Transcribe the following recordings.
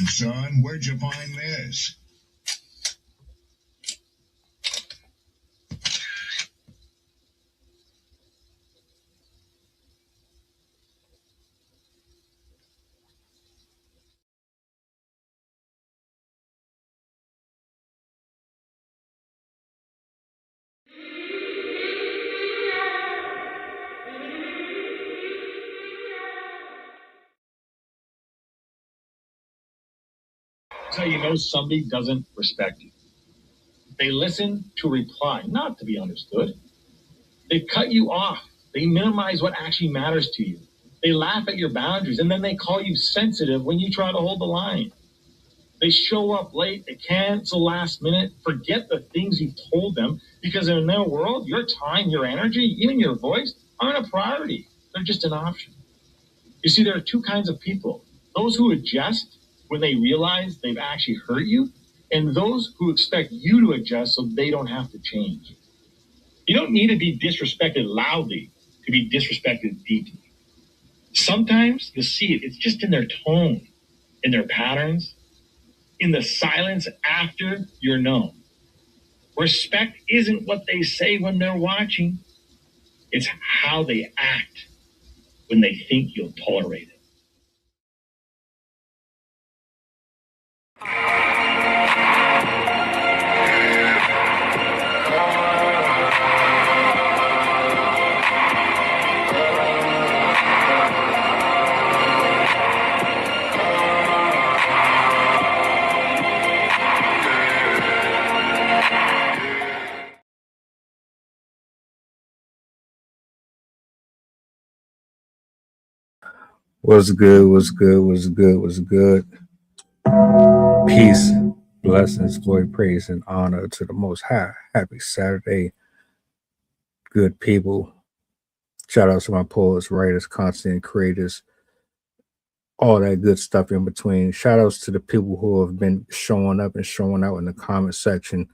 son. Where'd you find this? That's how you know somebody doesn't respect you. They listen to reply, not to be understood. They cut you off. They minimize what actually matters to you. They laugh at your boundaries, and then they call you sensitive when you try to hold the line. They show up late, they cancel last minute, forget the things you've told them, because in their world, your time, your energy, even your voice aren't a priority. They're just an option. You see, there are two kinds of people. Those who adjust when they realize they've actually hurt you, and those who expect you to adjust so they don't have to change. You don't need to be disrespected loudly to be disrespected deeply. Sometimes you'll see it. It's just in their tone, in their patterns, in the silence after you're known. Respect isn't what they say when they're watching. It's how they act when they think you'll tolerate it. What's good? What's good? What's good? What's good? Peace, blessings, glory, praise, and honor to the Most High. Happy Saturday, good people. Shout out to my poets, writers, content creators, all that good stuff in between. Shout outs to the people who have been showing up and showing out in the comment section.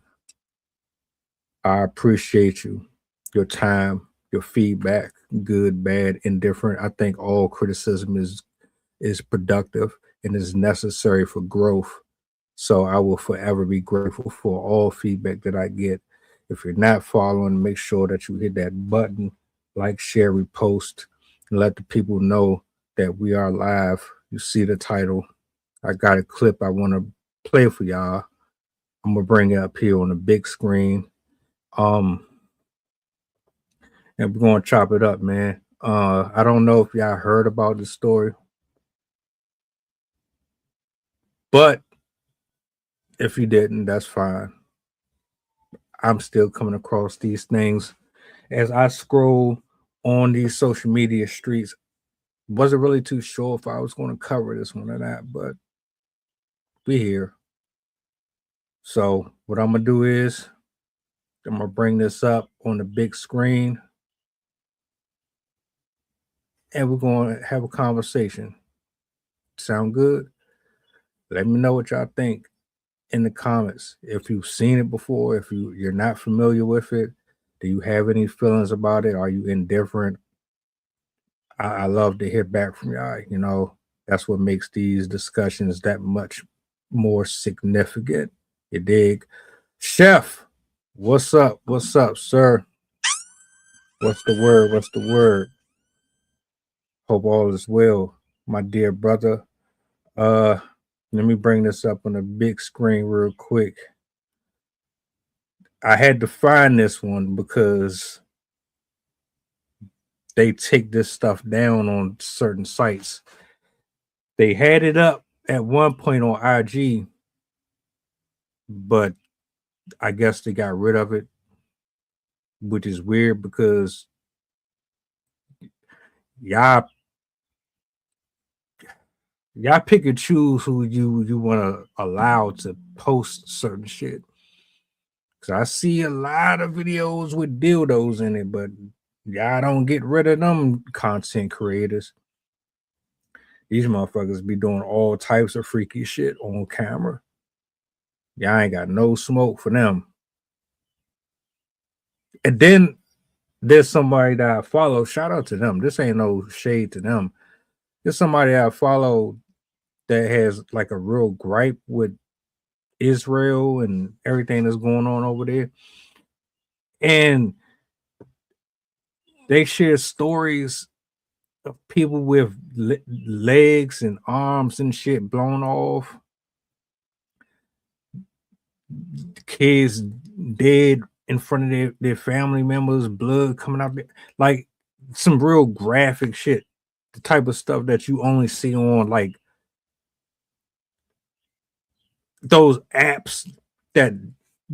I appreciate you, your time, your feedback, good, bad, indifferent. I think all criticism is productive and is necessary for growth. So I will forever be grateful for all feedback that I get. If you're not following, make sure that you hit that button, like, share, repost, and let the people know that we are live. You see the title. I got a clip I want to play for y'all. I'm gonna bring it up here on the big screen. And we're gonna chop it up, man. I don't know if y'all heard about this story, but if you didn't, that's fine. I'm still coming across these things as I scroll on these social media streets. Wasn't really too sure if I was going to cover this one or not, but we here. So what I'm gonna do is I'm gonna bring this up on the big screen, and we're going to have a conversation. Sound good? Let me know what y'all think in the comments. If you've seen it before, if you're not familiar with it, do you have any feelings about it? Are you indifferent? I love to hear back from y'all. You know, that's what makes these discussions that much more significant. You dig? Chef, what's up? What's up, sir? What's the word? What's the word? Hope all is well, my dear brother. Let me bring this up on the big screen real quick. I had to find this one because they take this stuff down on certain sites. They had it up at one point on IG, but I guess they got rid of it, which is weird because y'all pick and choose who you want to allow to post certain shit. Cause I see a lot of videos with dildos in it, but y'all don't get rid of them content creators. These motherfuckers be doing all types of freaky shit on camera. Y'all ain't got no smoke for them. And then there's somebody that I follow. Shout out to them. This ain't no shade to them. There's somebody I follow that has like a real gripe with Israel and everything that's going on over there. And they share stories of people with legs and arms and shit blown off, kids dead in front of their family members, blood coming out there. Like some real graphic shit, the type of stuff that you only see on like those apps that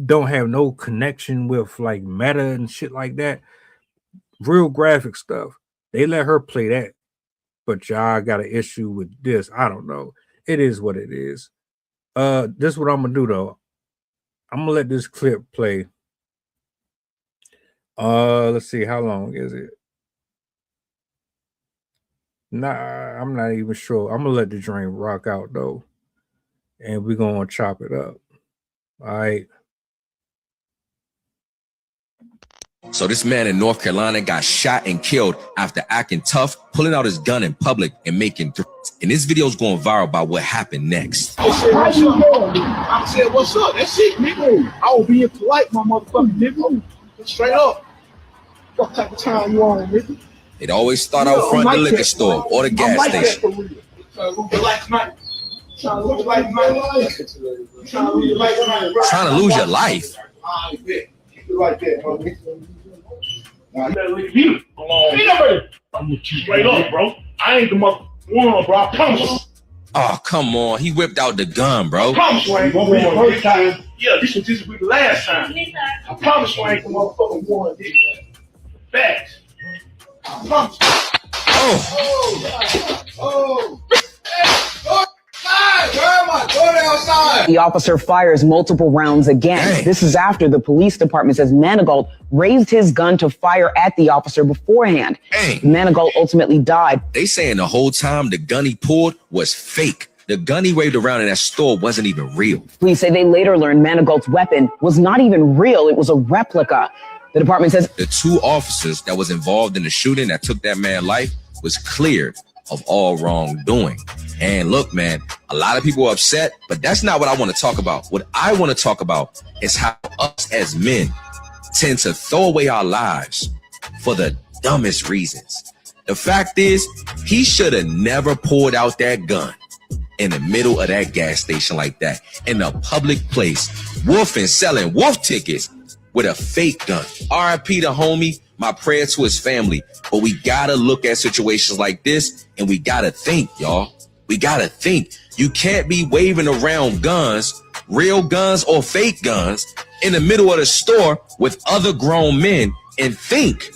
don't have no connection with like Meta and shit like that. Real graphic stuff. They let her play that, but y'all got an issue with this. I don't know. It is what it is. This is what I'm gonna do though. I'm gonna let this clip play. Let's see, how long is it? Nah, I'm not even sure. I'm gonna let the drink rock out though, and we're gonna chop it up. All right. So this man in North Carolina got shot and killed after acting tough, pulling out his gun in public and making threats. And this video is going viral about what happened next. I said, what's up? That's it, nigga. I was being polite, my motherfucking nigga. Straight up. What type of time you on, nigga? It always start out front of the liquor store or the gas station. Trying to lose your life. Trying to lose your life? Like that, homie. Now you better look at me. I'm with you straight up, bro. I ain't the one, bro. I promise. Oh, come on. He whipped out the gun, bro. I promise you I ain't gonna be the first time. Yeah, this will just be the last time. I promise you I ain't the motherfucking one. Facts. I promise. Oh. The officer fires multiple rounds again. Dang. This is after the police department says Manigault raised his gun to fire at the officer beforehand. Dang. Manigault ultimately died. They saying the whole time the gun he pulled was fake. The gun he waved around in that store wasn't even real. Police say they later learned Manigault's weapon was not even real. It was a replica. The department says The two officers that was involved in the shooting that took that man's life was cleared of all wrongdoing. And look, man, a lot of people are upset, but that's not what I want to talk about. What I want to talk about is how us as men tend to throw away our lives for the dumbest reasons. The fact is, he should have never pulled out that gun in the middle of that gas station like that, in a public place, wolfing, selling wolf tickets with a fake gun. R.I.P. the homie, my prayer to his family. But we gotta look at situations like this and we gotta think, y'all. We gotta think. You can't be waving around guns, real guns or fake guns, in the middle of the store with other grown men and think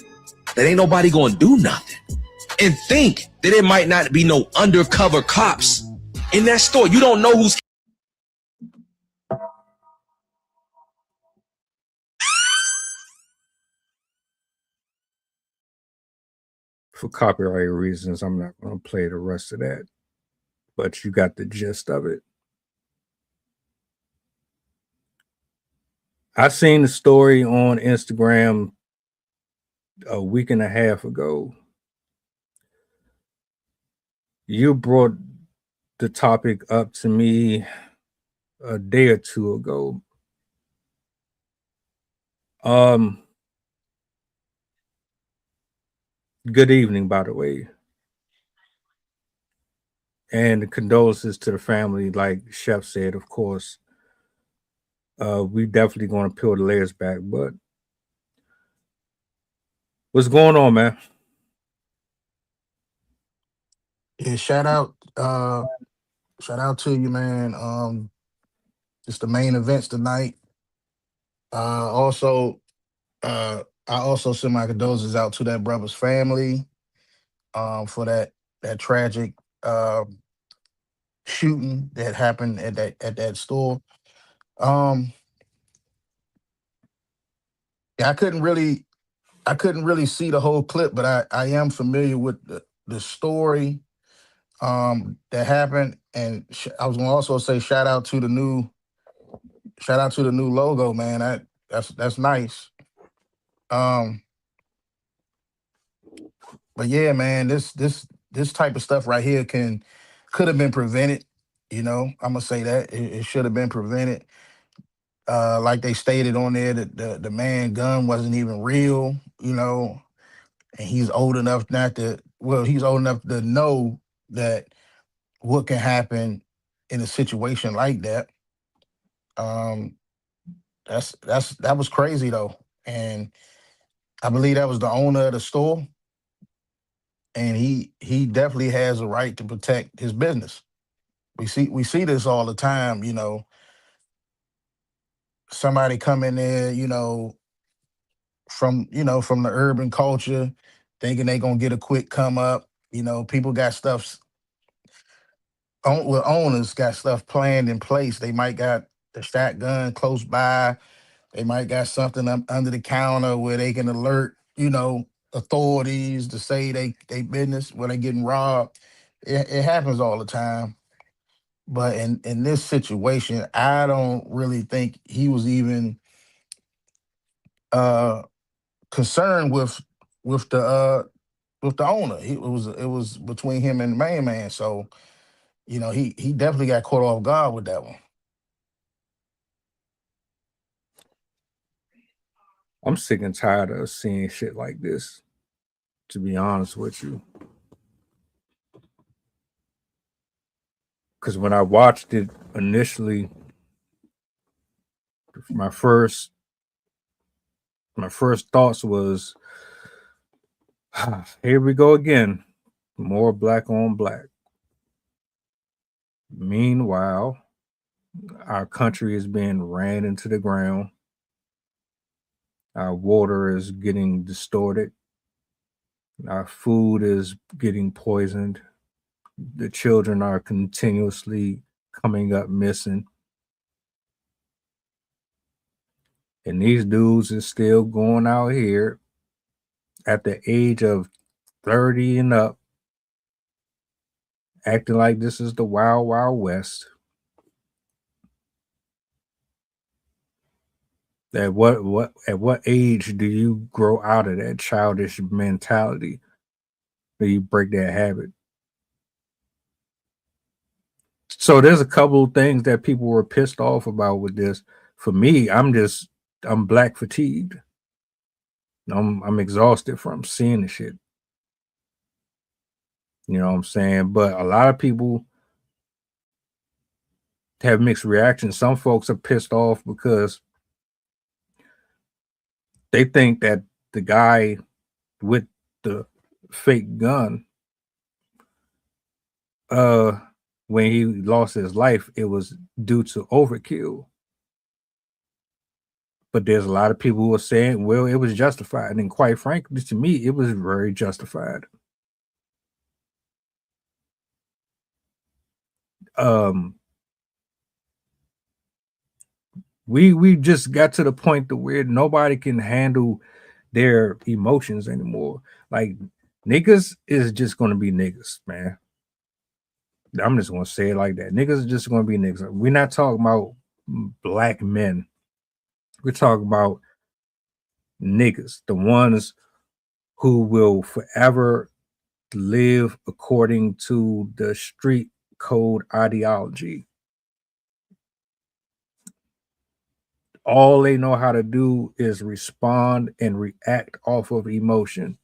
that ain't nobody gonna do nothing. And think that it might not be no undercover cops in that store. You don't know who's... For copyright reasons, I'm not going to play the rest of that, but you got the gist of it. I seen the story on Instagram a week and a half ago. You brought the topic up to me a day or two ago. Good evening, by the way. And condolences to the family, like Chef said, of course. We definitely going to peel the layers back, but what's going on, man? Yeah, shout out to you, man. Just the main events tonight. I also send my condolences out to that brother's family for that tragic shooting that happened at that store. Yeah, I couldn't really see the whole clip, but I am familiar with the story that happened, and I was gonna also say shout out to the new logo, man. That's nice. But yeah, man, this type of stuff right here could have been prevented. I'm gonna say that it should have been prevented. Like they stated on there, that the man gun wasn't even real, and he's old enough not to. Well, he's old enough to know that what can happen in a situation like that. Um, that was crazy though, and I believe that was the owner of the store, and he definitely has a right to protect his business. We see this all the time. Somebody come in there, from the urban culture, thinking they gonna get a quick come up. People got stuff. Owners got stuff planned in place. They might got the shotgun close by. They might got something under the counter where they can alert, authorities to say they business when they getting robbed. It happens all the time. But in this situation, I don't really think he was even uh concerned with the owner. It was between him and the main man. So, he definitely got caught off guard with that one. I'm sick and tired of seeing shit like this, to be honest with you. Because when I watched it initially, my first thoughts was, here we go again, more black on black. Meanwhile, our country is being ran into the ground. Our water is getting distorted. Our food is getting poisoned. The children are continuously coming up missing. And these dudes is still going out here at the age of 30 and up, acting like this is the wild, wild west. At what age do you grow out of that childish mentality? Do you break that habit? So there's a couple of things that people were pissed off about with this. For me, I'm black fatigued. I'm exhausted from seeing the shit. You know what I'm saying? But a lot of people have mixed reactions. Some folks are pissed off because they think that the guy with the fake gun, when he lost his life, it was due to overkill. But there's a lot of people who are saying, well, it was justified. And quite frankly, to me, it was very justified. We just got to the point to where nobody can handle their emotions anymore. Like, niggas is just gonna be niggas, man. I'm just gonna say it like that. Niggas are just gonna be niggas. We're not talking about black men. We're talking about niggas, the ones who will forever live according to the street code ideology. All they know how to do is respond and react off of emotion,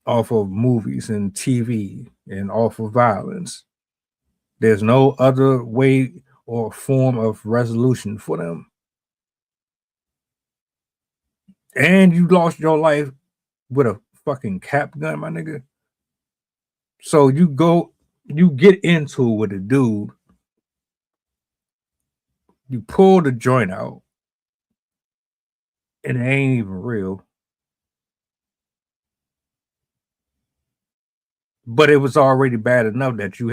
off of movies and TV, and off of violence. There's no other way or form of resolution for them. And you lost your life with a fucking cap gun, my nigga. So you get into it with a dude, you pull the joint out, and it ain't even real. But it was already bad enough that you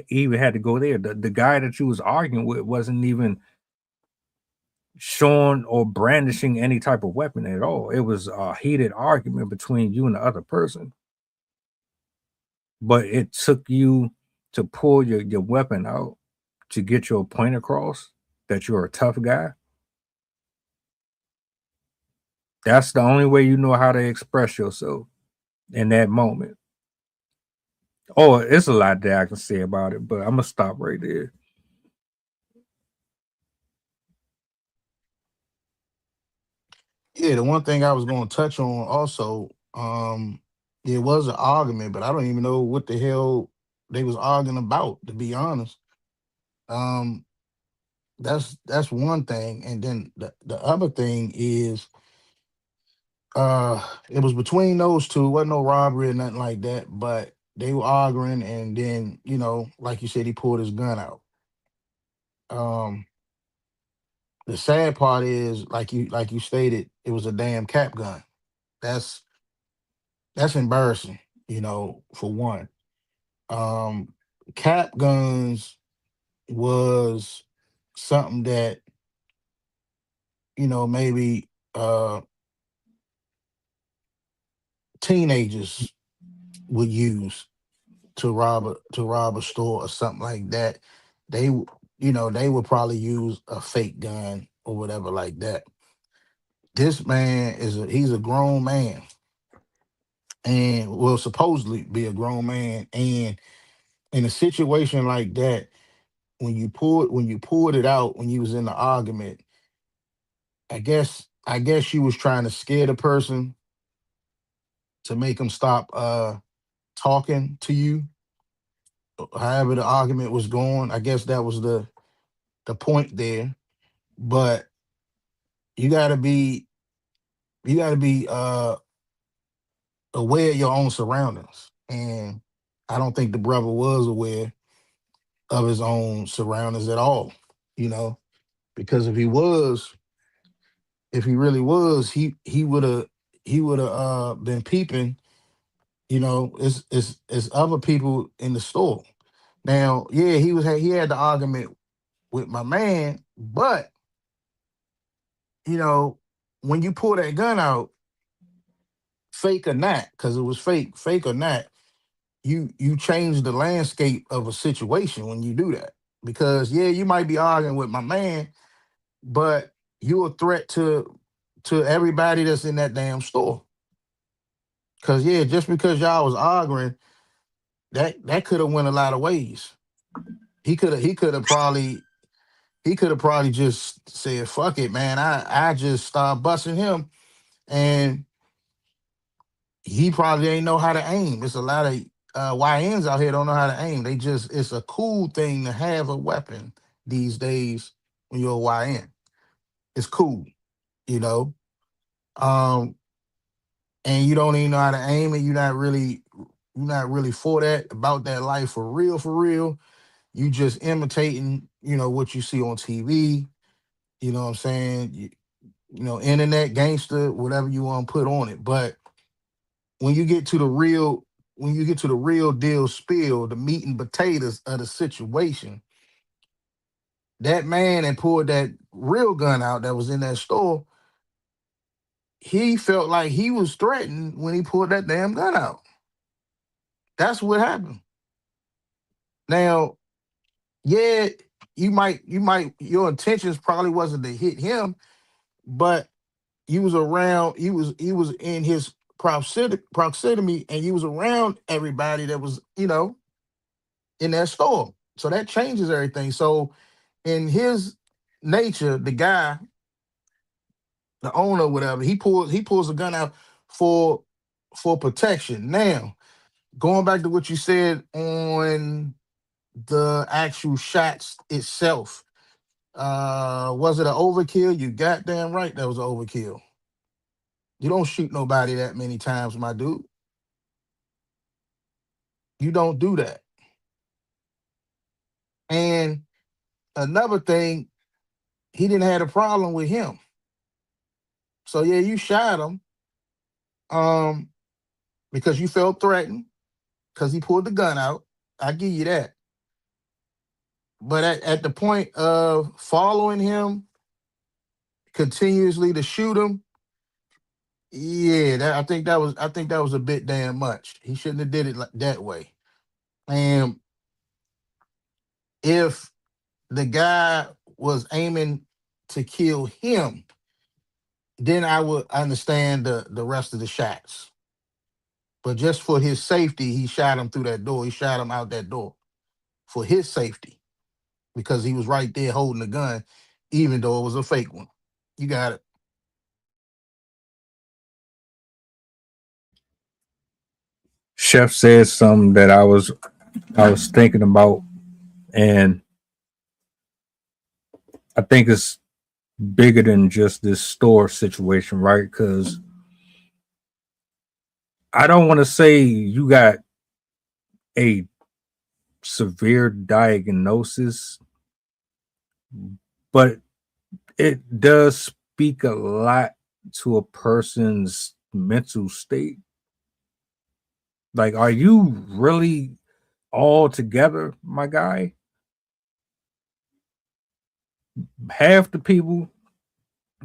even had to go there. The guy that you was arguing with wasn't even showing or brandishing any type of weapon at all. It was a heated argument between you and the other person. But it took you to pull your weapon out to get your point across that you're a tough guy. That's the only way you know how to express yourself in that moment. Oh, it's a lot that I can say about it, but I'm gonna stop right there. Yeah, the one thing I was going to touch on also, there was an argument, but I don't even know what the hell they was arguing about, to be honest. Um, that's one thing, and then the other thing is, it was between those two. Wasn't no robbery or nothing like that, but they were arguing, and then like you said, he pulled his gun out. Um, the sad part is, like you stated, it was a damn cap gun. That's that's embarrassing, for one. Um, Cap guns was something that, maybe teenagers would use to rob a store or something like that. They would probably use a fake gun or whatever like that. This man he's a grown man, and will supposedly be a grown man, and in a situation like that, when you pulled it out when you was in the argument, I guess you was trying to scare the person to make them stop talking to you. However the argument was going, I guess that was the point there. But you gotta be you gotta be aware of your own surroundings. And I don't think the brother was aware of his own surroundings at all, you know, because if he really was, he would have been peeping. It's other people in the store. Now, yeah, he had the argument with my man, but you know, when you pull that gun out, fake or not, because it was fake or not, you change the landscape of a situation when you do that. Because yeah, you might be arguing with my man, but you're a threat to everybody that's in that damn store. Cause yeah, just because y'all was arguing, that could have went a lot of ways. He could have probably just said, fuck it, man. I just start busting him, and he probably ain't know how to aim. It's a lot of YNs out here don't know how to aim. It's a cool thing to have a weapon these days when you're a YN. It's cool, you know. Um, and you don't even know how to aim, and you're not really for that, about that life for real, for real. You just imitating, what you see on TV, you know what I'm saying? Internet gangster, whatever you want to put on it. But when you get to the real, when you get to the real deal spill, the meat and potatoes of the situation, that man that pulled that real gun out that was in that store, he felt like he was threatened when he pulled that damn gun out. That's what happened. Now, yeah, your intentions probably wasn't to hit him, but he was in his proximity, and he was around everybody that was, in that store. So that changes everything. So in his nature, the guy, the owner, whatever, he pulls a gun out for protection. Now, going back to what you said on the actual shots itself, was it an overkill? You goddamn right that was an overkill. You don't shoot nobody that many times, my dude. You don't do that. And another thing, he didn't have a problem with him. So yeah, you shot him um because you felt threatened because he pulled the gun out. I give you that. But at the point of following him continuously to shoot him, yeah, I think that was a bit damn much. He shouldn't have did it like that way. And if the guy was aiming to kill him, then I would understand the rest of the shots. But just for his safety, he shot him through that door. He shot him out that door for his safety because he was right there holding the gun, even though it was a fake one. You got it. Chef said something that I was thinking about, and I think it's bigger than just this store situation, right? Because I don't want to say you got a severe diagnosis, but it does speak a lot to a person's mental state. Like, are you really all together, my guy? Half the people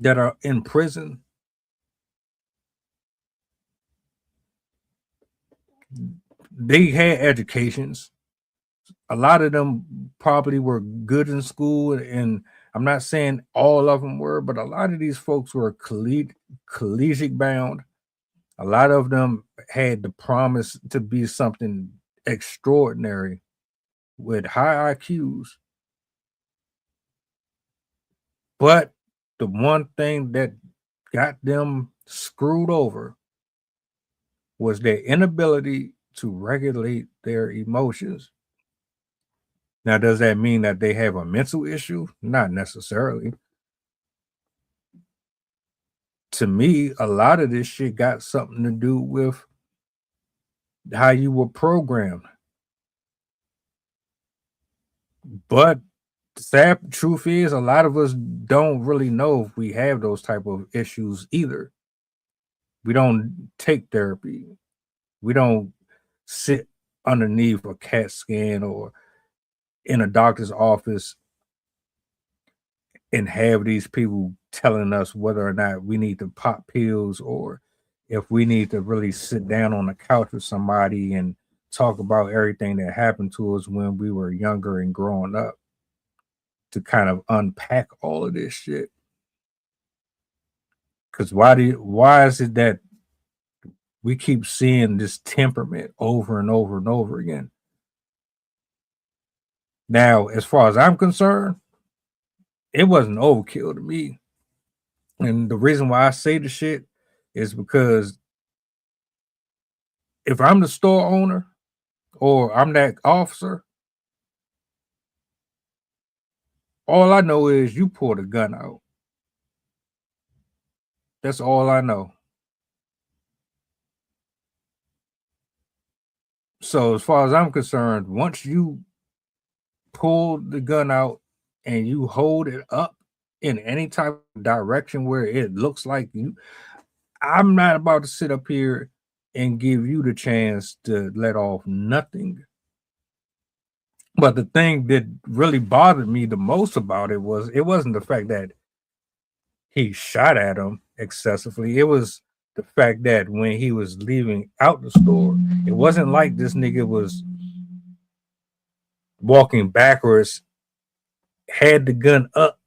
that are in prison, they had educations. A lot of them probably were good in school, and I'm not saying all of them were, but a lot of these folks were collegiate bound. A lot of them had the promise to be something extraordinary with high IQs. But the one thing that got them screwed over was their inability to regulate their emotions. Now, does that mean that they have a mental issue? Not necessarily. To me, a lot of this shit got something to do with how you were programmed. But the sad truth is, a lot of us don't really know if we have those type of issues either. We don't take therapy. We don't sit underneath a CAT scan or in a doctor's office and have these people telling us whether or not we need to pop pills or if we need to really sit down on the couch with somebody and talk about everything that happened to us when we were younger and growing up to kind of unpack all of this shit. Because why is it that we keep seeing this temperament over and over and over again? Now, as far as I'm concerned, it wasn't overkill to me. And the reason why I say the shit is because if I'm the store owner or I'm that officer, all I know is you pulled a gun out. That's all I know. So as far as I'm concerned, once you pull the gun out and you hold it up in any type of direction where it looks like you, I'm not about to sit up here and give you the chance to let off nothing. But the thing that really bothered me the most about it wasn't the fact that he shot at him excessively. It was the fact that when he was leaving out the store, it wasn't like this nigga was walking backwards, had the gun up,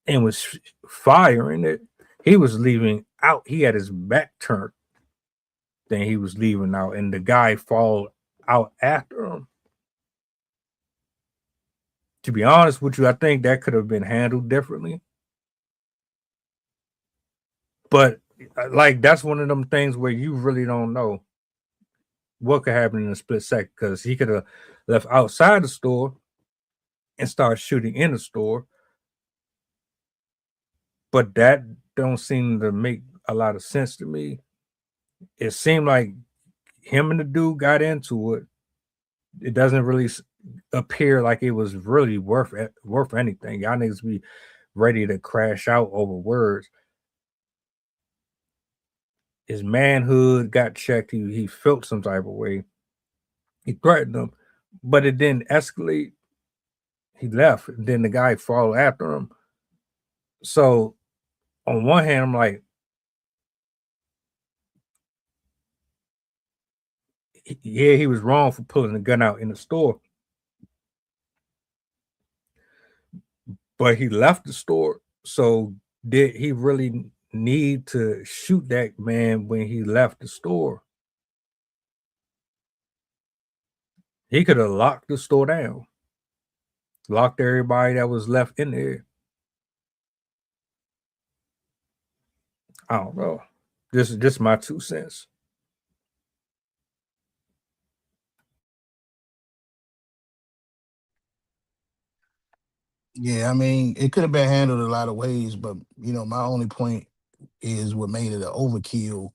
and was firing it. He was leaving out. He had his back turned. Then he was leaving out, and the guy followed out after him. To be honest with you, I think that could have been handled differently. But like that's one of them things where you really don't know what could happen in a split second because he could have left outside the store and started shooting in the store. But that don't seem to make a lot of sense to me. It seemed like him and the dude got into it. It doesn't really appear like it was really worth anything. Y'all niggas be ready to crash out over words. His manhood got checked. He felt some type of way. He threatened him, but it didn't escalate. He left. Then the guy followed after him. So on one hand, I'm like, yeah, he was wrong for pulling the gun out in the store. But he left the store. So did he really need to shoot that man when he left the store? He could have locked the store down, locked everybody that was left in there. I don't know. This is just my 2 cents. Yeah, I mean, it could have been handled a lot of ways, but my only point is what made it an overkill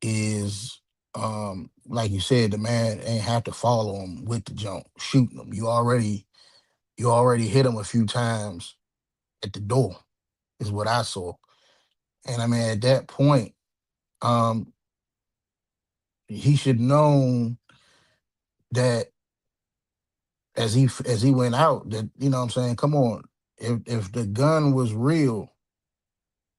is like you said, the man ain't have to follow him with the jump, shooting him. You already hit him a few times at the door, is what I saw. And I mean, at that point, um, he should known that as he went out, that what I'm saying, come on, if the gun was real,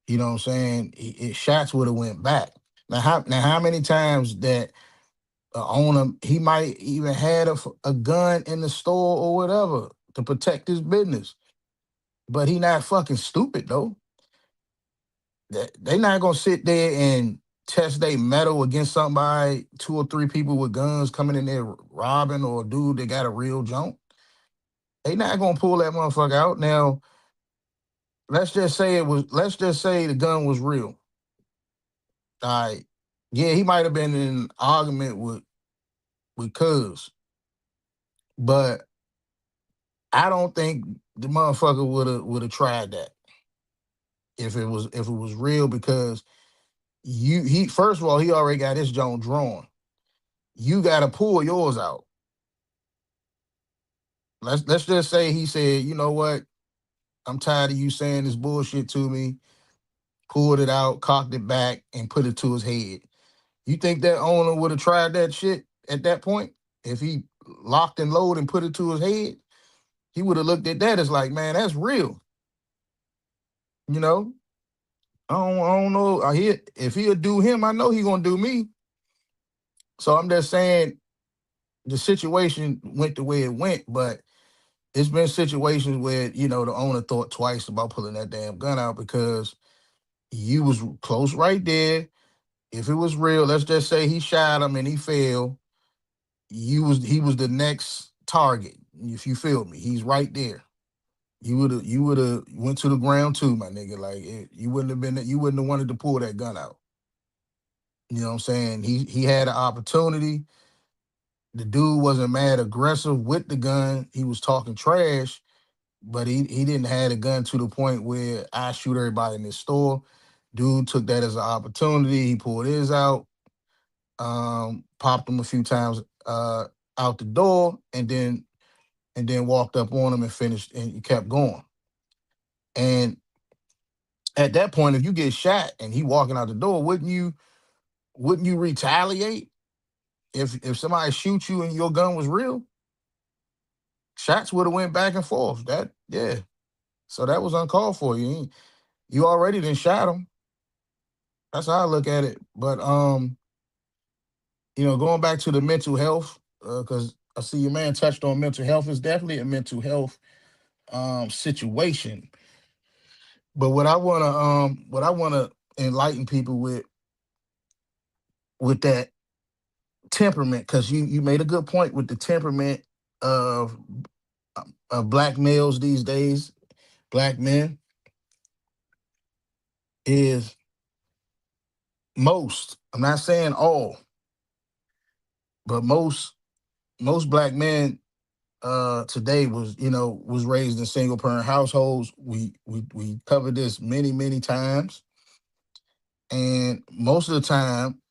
what I'm saying, shots would have went back. Now how many times that owner, he might even had a gun in the store or whatever to protect his business, but he not fucking stupid though. They not gonna sit there and test their metal against somebody, 2 or 3 people with guns coming in there robbing, or a dude that got a real jump. They not gonna pull that motherfucker out. Now, let's just say the gun was real. All right. Yeah, he might have been in an argument with Cuz, but I don't think the motherfucker would have tried that if it was real, because he first of all, he already got his joint drawn. You gotta pull yours out. Let's just say he said, you know what, I'm tired of you saying this bullshit to me, pulled it out, cocked it back, and put it to his head. You think that owner would have tried that shit at that point? If he locked and loaded and put it to his head, he would have looked at that as like, man, that's real. You know? I don't know. If he'll do him, I know he gonna do me. So I'm just saying the situation went the way it went, but it's been situations where, the owner thought twice about pulling that damn gun out, because you was close right there. If it was real, let's just say he shot him and he failed. He was the next target. If you feel me, he's right there. You would have went to the ground too, my nigga. Like you wouldn't have wanted to pull that gun out. You know what I'm saying? He had an opportunity. The dude wasn't mad aggressive with the gun. He was talking trash, but he didn't have a gun to the point where I shoot everybody in this store. Dude took that as an opportunity. He pulled his out, popped him a few times out the door, and then walked up on him and finished, and he kept going. And at that point, if you get shot and he walking out the door, wouldn't you retaliate? If somebody shoots you and your gun was real, shots would have went back and forth. Yeah. So that was uncalled for. You already done shot him. That's how I look at it. But going back to the mental health, because I see your man touched on mental health. It's definitely a mental health situation. But what I wanna enlighten people with that temperament, because you made a good point with the temperament of black males these days, black men, is most. I'm not saying all, but most black men today was raised in single parent households. We covered this many times, and most of the time,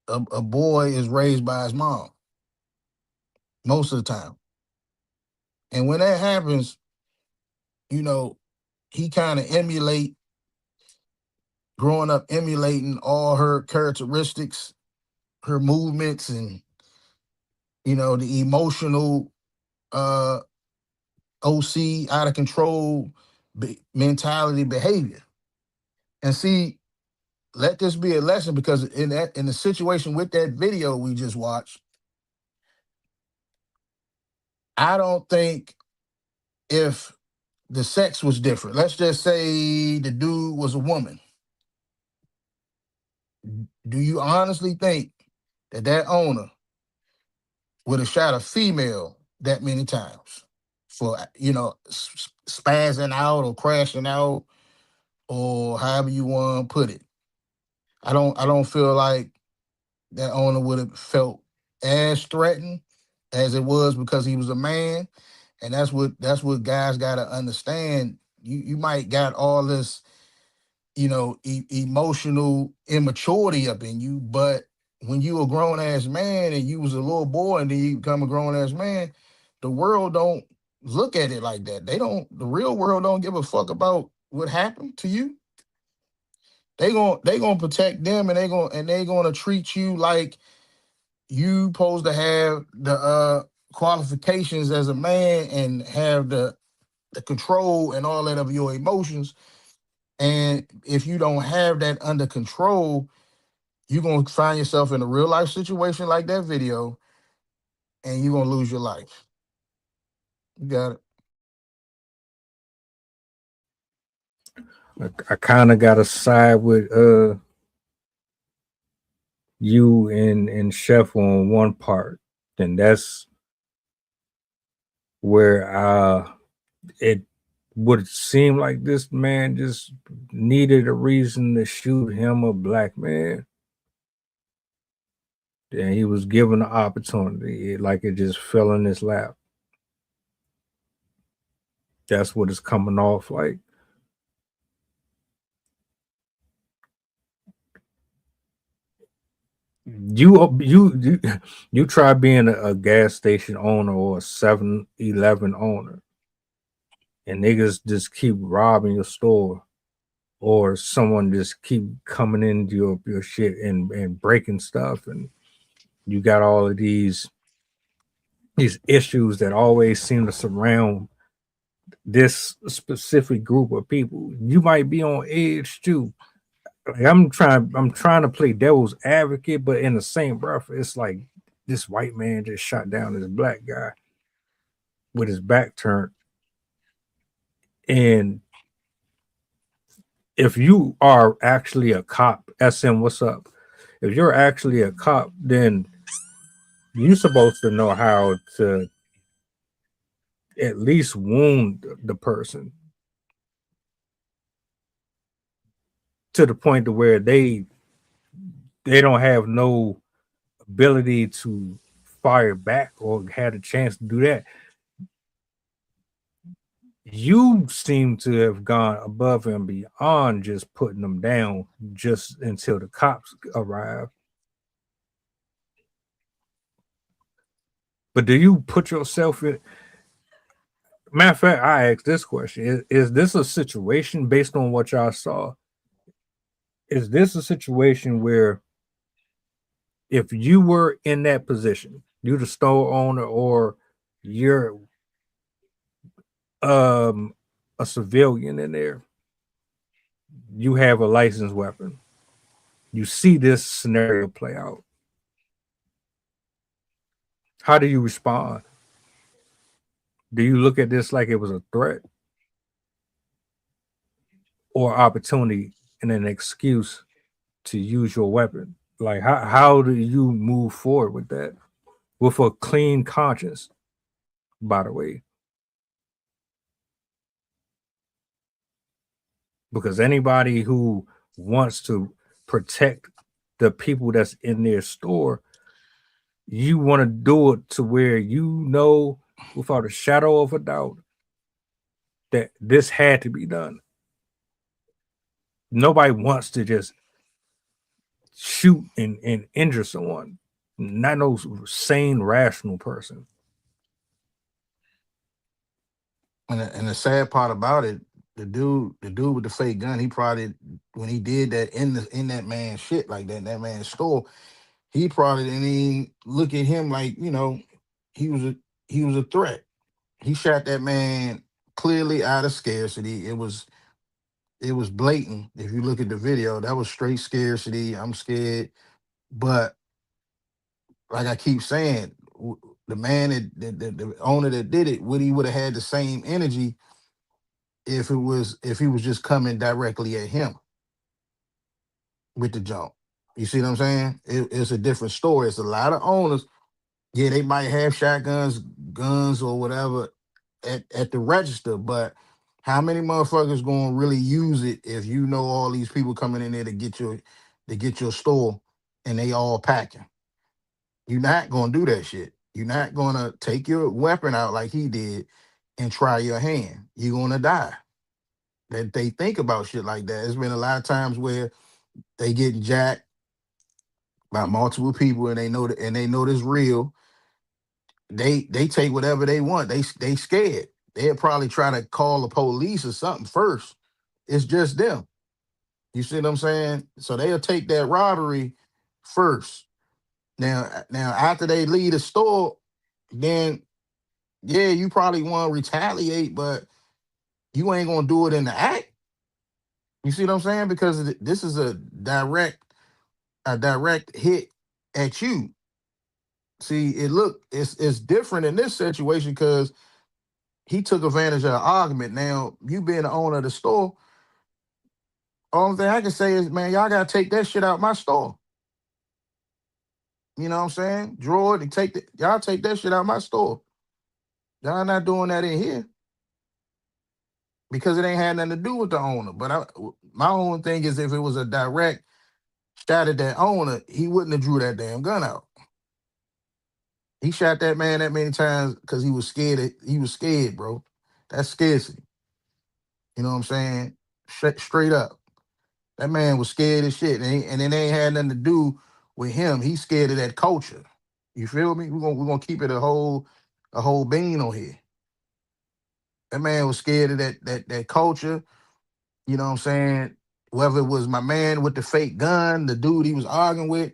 a boy is raised by his mom. Most of the time, and when that happens, you know, he kind of growing up emulating all her characteristics, her movements, and the emotional uh OC, out of control mentality, behavior. And see, let this be a lesson, because in the situation with that video we just watched, I don't think, if the sex was different, let's just say the dude was a woman, do you honestly think that owner would have shot a female that many times for, spazzing out or crashing out or however you want to put it. I don't feel like that owner would have felt as threatened as it was because he was a man. And that's what guys gotta understand. You might got all this, emotional immaturity up in you, but when you a grown ass man and you was a little boy and then you become a grown ass man, the world don't look at it like that. The real world don't give a fuck about what happened to you. They gonna protect them, and they gonna treat you like you supposed to have the qualifications as a man and have the control and all that of your emotions. And if you don't have that under control, you're gonna find yourself in a real life situation like that video, and you're gonna lose your life. You got it. I kind of got to side with you and Chef on one part, and that's where it would seem like this man just needed a reason to shoot him, a black man. And he was given the opportunity, like it just fell in his lap. That's what it's coming off like. You try being a gas station owner or a 7-Eleven owner, and niggas just keep robbing your store, or someone just keep coming into your shit and breaking stuff, and you got all of these issues that always seem to surround this specific group of people. You might be on edge too. Like I'm trying to play devil's advocate, but in the same breath, it's like this white man just shot down this black guy with his back turned. And if you are actually a cop, SM, what's up? If you're actually a cop, then you're supposed to know how to at least wound the person to the point to where they don't have no ability to fire back or had a chance to do that. You seem to have gone above and beyond just putting them down just until the cops arrive. But do you put yourself in? Matter of fact, I asked this question: is this a situation based on what y'all saw? Is this a situation where if you were in that position, you the store owner or you're a civilian in there, you have a licensed weapon, you see this scenario play out, how do you respond? Do you look at this like it was a threat or opportunity and an excuse to use your weapon? Like how do you move forward with that with a clean conscience, by the way? Because anybody who wants to protect the people that's in their store, you want to do it to where you know without a shadow of a doubt that this had to be done. Nobody wants to just shoot and injure someone. Not no sane, rational person. And the sad part about it, the dude with the fake gun, he probably, when he did that in that man's shit like that, in that man's store, he probably didn't even look at him like, he was a threat. He shot that man clearly out of scarcity. It was blatant. If you look at the video, that was straight scarcity. I'm scared. But like I keep saying, the man the owner that did it, he would have had the same energy if he was just coming directly at him with the jump. You see what I'm saying? It's a different story. It's a lot of owners Yeah, they might have shotguns, guns, or whatever at the register, but how many motherfuckers gonna really use it if you know all these people coming in there to get your store and they all packing? You're not gonna do that shit. You're not gonna take your weapon out like he did and try your hand. You're gonna die. That they think about shit like that. There's been a lot of times where they get jacked by multiple people and they know this real. They take whatever they want. They scared. They'll probably try to call the police or something first. It's just them. You see what I'm saying? So they'll take that robbery first. Now after they leave the store, then yeah, you probably want to retaliate, but you ain't gonna do it in the act. You see what I'm saying? Because this is a direct hit at you. See, it's different in this situation because he took advantage of the argument. Now, you being the owner of the store, only thing I can say is, man, y'all gotta take that shit out my store. You know what I'm saying? Draw it and y'all take that shit out my store. Y'all not doing that in here because it ain't had nothing to do with the owner. But my only thing is if it was a direct shot at that owner, he wouldn't have drew that damn gun out. He shot that man that many times because he was scared. He was scared, bro. That's scarcity. You know what I'm saying? Straight up. That man was scared as shit. And it ain't had nothing to do with him. He's scared of that culture. You feel me? We're gonna keep it a whole bean on here. That man was scared of that culture. You know what I'm saying? Whether it was my man with the fake gun, the dude he was arguing with,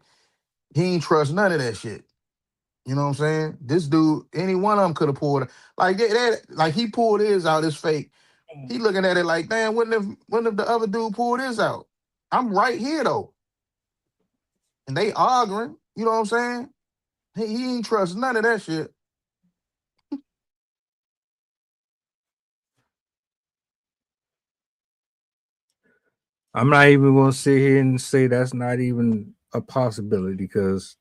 he ain't trust none of that shit. You know what I'm saying? This dude, any one of them could have pulled it. Like like he pulled his out, his fake. He looking at it like, damn, wouldn't if the other dude pulled his out? I'm right here though. And they arguing, you know what I'm saying? He ain't trust none of that shit. I'm not even gonna sit here and say that's not even a possibility because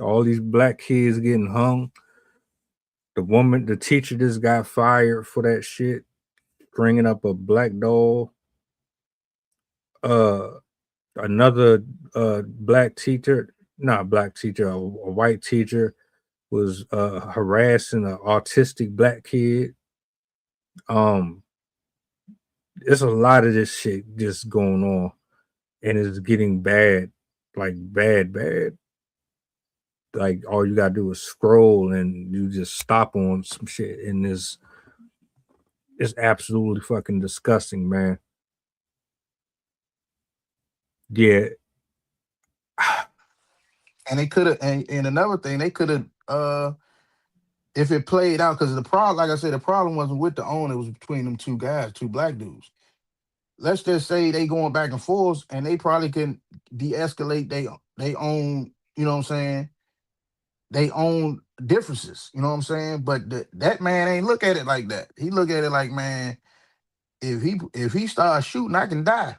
all these black kids getting hung. The teacher just got fired for that shit, bringing up a black doll. Another black teacher, not black teacher, a white teacher was harassing an autistic black kid. There's a lot of this shit just going on, and it's getting bad, like bad. Like all you gotta do is scroll, and you just stop on some shit, and it's absolutely fucking disgusting, man. Yeah. And they could have, and another thing, they could have, if it played out, because the problem, like I said, the problem wasn't with the owner, it was between them two guys, two black dudes. Let's just say they going back and forth, and they probably can de-escalate they own, you know what I'm saying? They own differences, you know what I'm saying? But that man ain't look at it like that. He look at it like, man, if he starts shooting, I can die.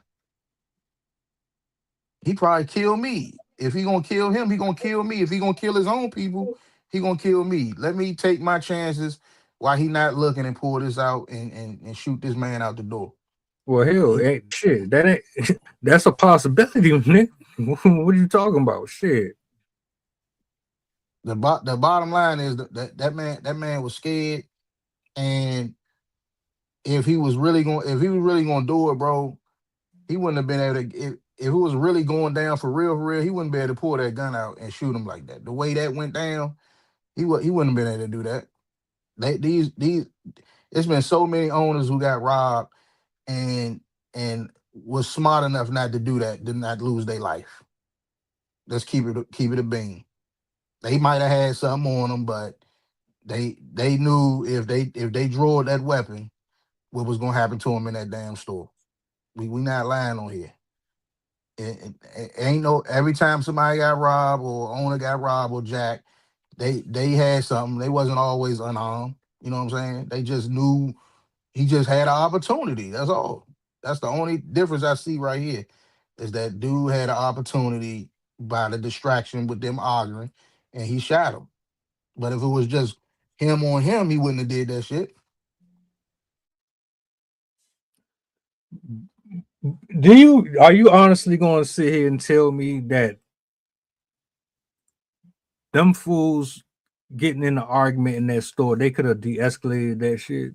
He probably kill me. If he gonna kill him, he gonna kill me. If he gonna kill his own people, he gonna kill me. Let me take my chances while he not looking and pull this out and shoot this man out the door. Well, hell, ain't shit. That ain't. That's a possibility, Nick. What are you talking about? Shit. The bottom line is that man was scared, and if he was really gonna do it, bro, he wouldn't have been able to. If it was really going down for real, he wouldn't be able to pull that gun out and shoot him like that. The way that went down, he wouldn't have been able to do that. These it's been so many owners who got robbed and was smart enough not to do that, did not lose their life. Let's keep it a bean. They might have had something on them, but they knew if they drew that weapon, what was gonna happen to them in that damn store. We not lying on here. It ain't no every time somebody got robbed or owner got robbed or jacked, they had something. They wasn't always unarmed. You know what I'm saying? They just knew he just had an opportunity. That's all. That's the only difference I see right here is that dude had an opportunity by the distraction with them arguing, and he shot him. But if it was just him on him, he wouldn't have did that shit. Are you honestly going to sit here and tell me that them fools getting in an argument in that store, they could have de-escalated that shit?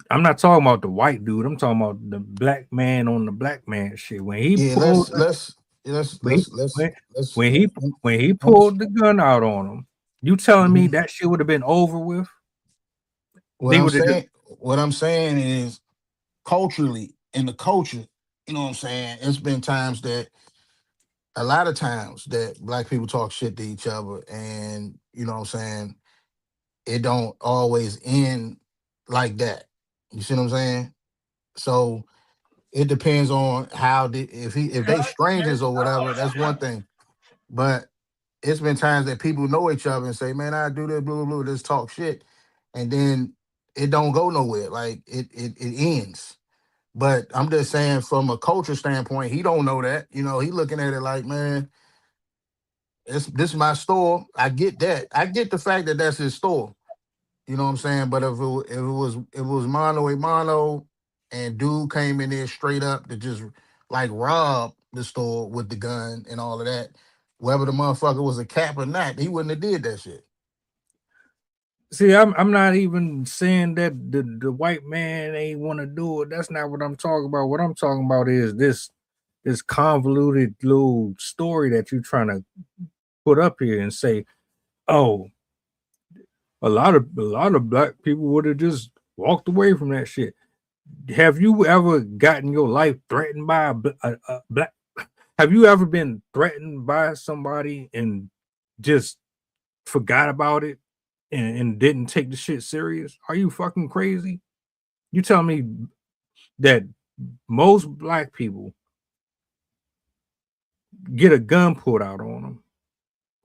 I'm not talking about the white dude. I'm talking about the black man on the black man shit. When he Yeah, pulled, when, when, let's when he when he pulled the gun out on him, you telling me that shit would have been over with? what I'm saying is culturally in the culture, you know what I'm saying? It's been times that a lot of times that black people talk shit to each other, and you know what I'm saying, it don't always end like that. You see what I'm saying? So it depends on if they strangers or whatever, that's one thing. But it's been times that people know each other and say, "Man, I do this, blah blah blah," just talk shit, and then it don't go nowhere. Like it ends. But I'm just saying, from a culture standpoint, he don't know that. You know, he looking at it like, man, this is my store. I get that. I get the fact that that's his store. You know what I'm saying? But if it was mano a mano, and dude came in there straight up to just like rob the store with the gun and all of that, whether the motherfucker was a cap or not, he wouldn't have did that shit. See, I'm not even saying that the white man ain't want to do it. That's not what I'm talking about. What I'm talking about is this convoluted little story that you're trying to put up here and say, oh, a lot of black people would have just walked away from that shit. Have you ever gotten your life threatened by a black? Have you ever been threatened by somebody and just forgot about it and didn't take the shit serious? Are you fucking crazy? You tell me that most black people get a gun pulled out on them,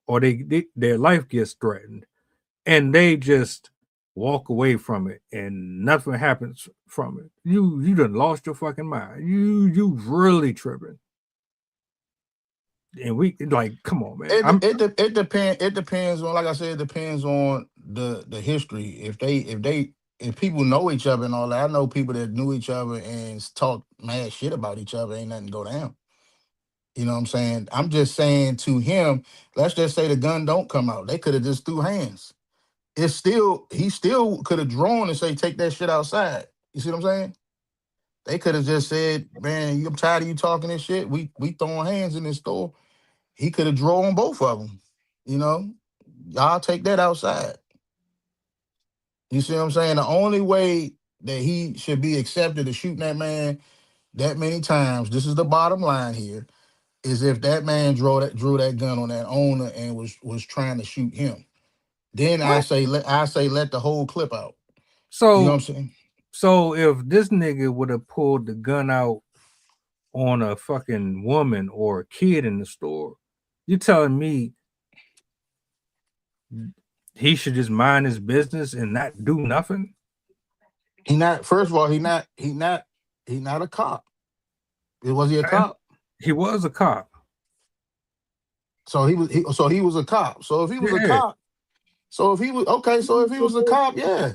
or their life gets threatened, and they just walk away from it, and nothing happens from it. You done lost your fucking mind. You really tripping. And we like, come on, man. It depends on, like I said, it depends on the history. If people know each other and all that, I know people that knew each other and talk mad shit about each other, ain't nothing go down. You know what I'm saying? I'm just saying to him, let's just say the gun don't come out. They could have just threw hands. He still could have drawn and say, take that shit outside. You see what I'm saying? They could have just said, man, I'm tired of you talking this shit. We throwing hands in this store. He could have drawn both of them. You know, y'all take that outside. You see what I'm saying? The only way that he should be accepted to shooting that man that many times, this is the bottom line here, is if that man drew that gun on that owner and was trying to shoot him. Then I say let the whole clip out. You know what I'm saying? So if this nigga would have pulled the gun out on a fucking woman or a kid in the store, you telling me he should just mind his business and not do nothing? First of all, he not a cop. Was he a cop? He was a cop. So he was a cop. So if he was a cop, if he was a cop, yeah.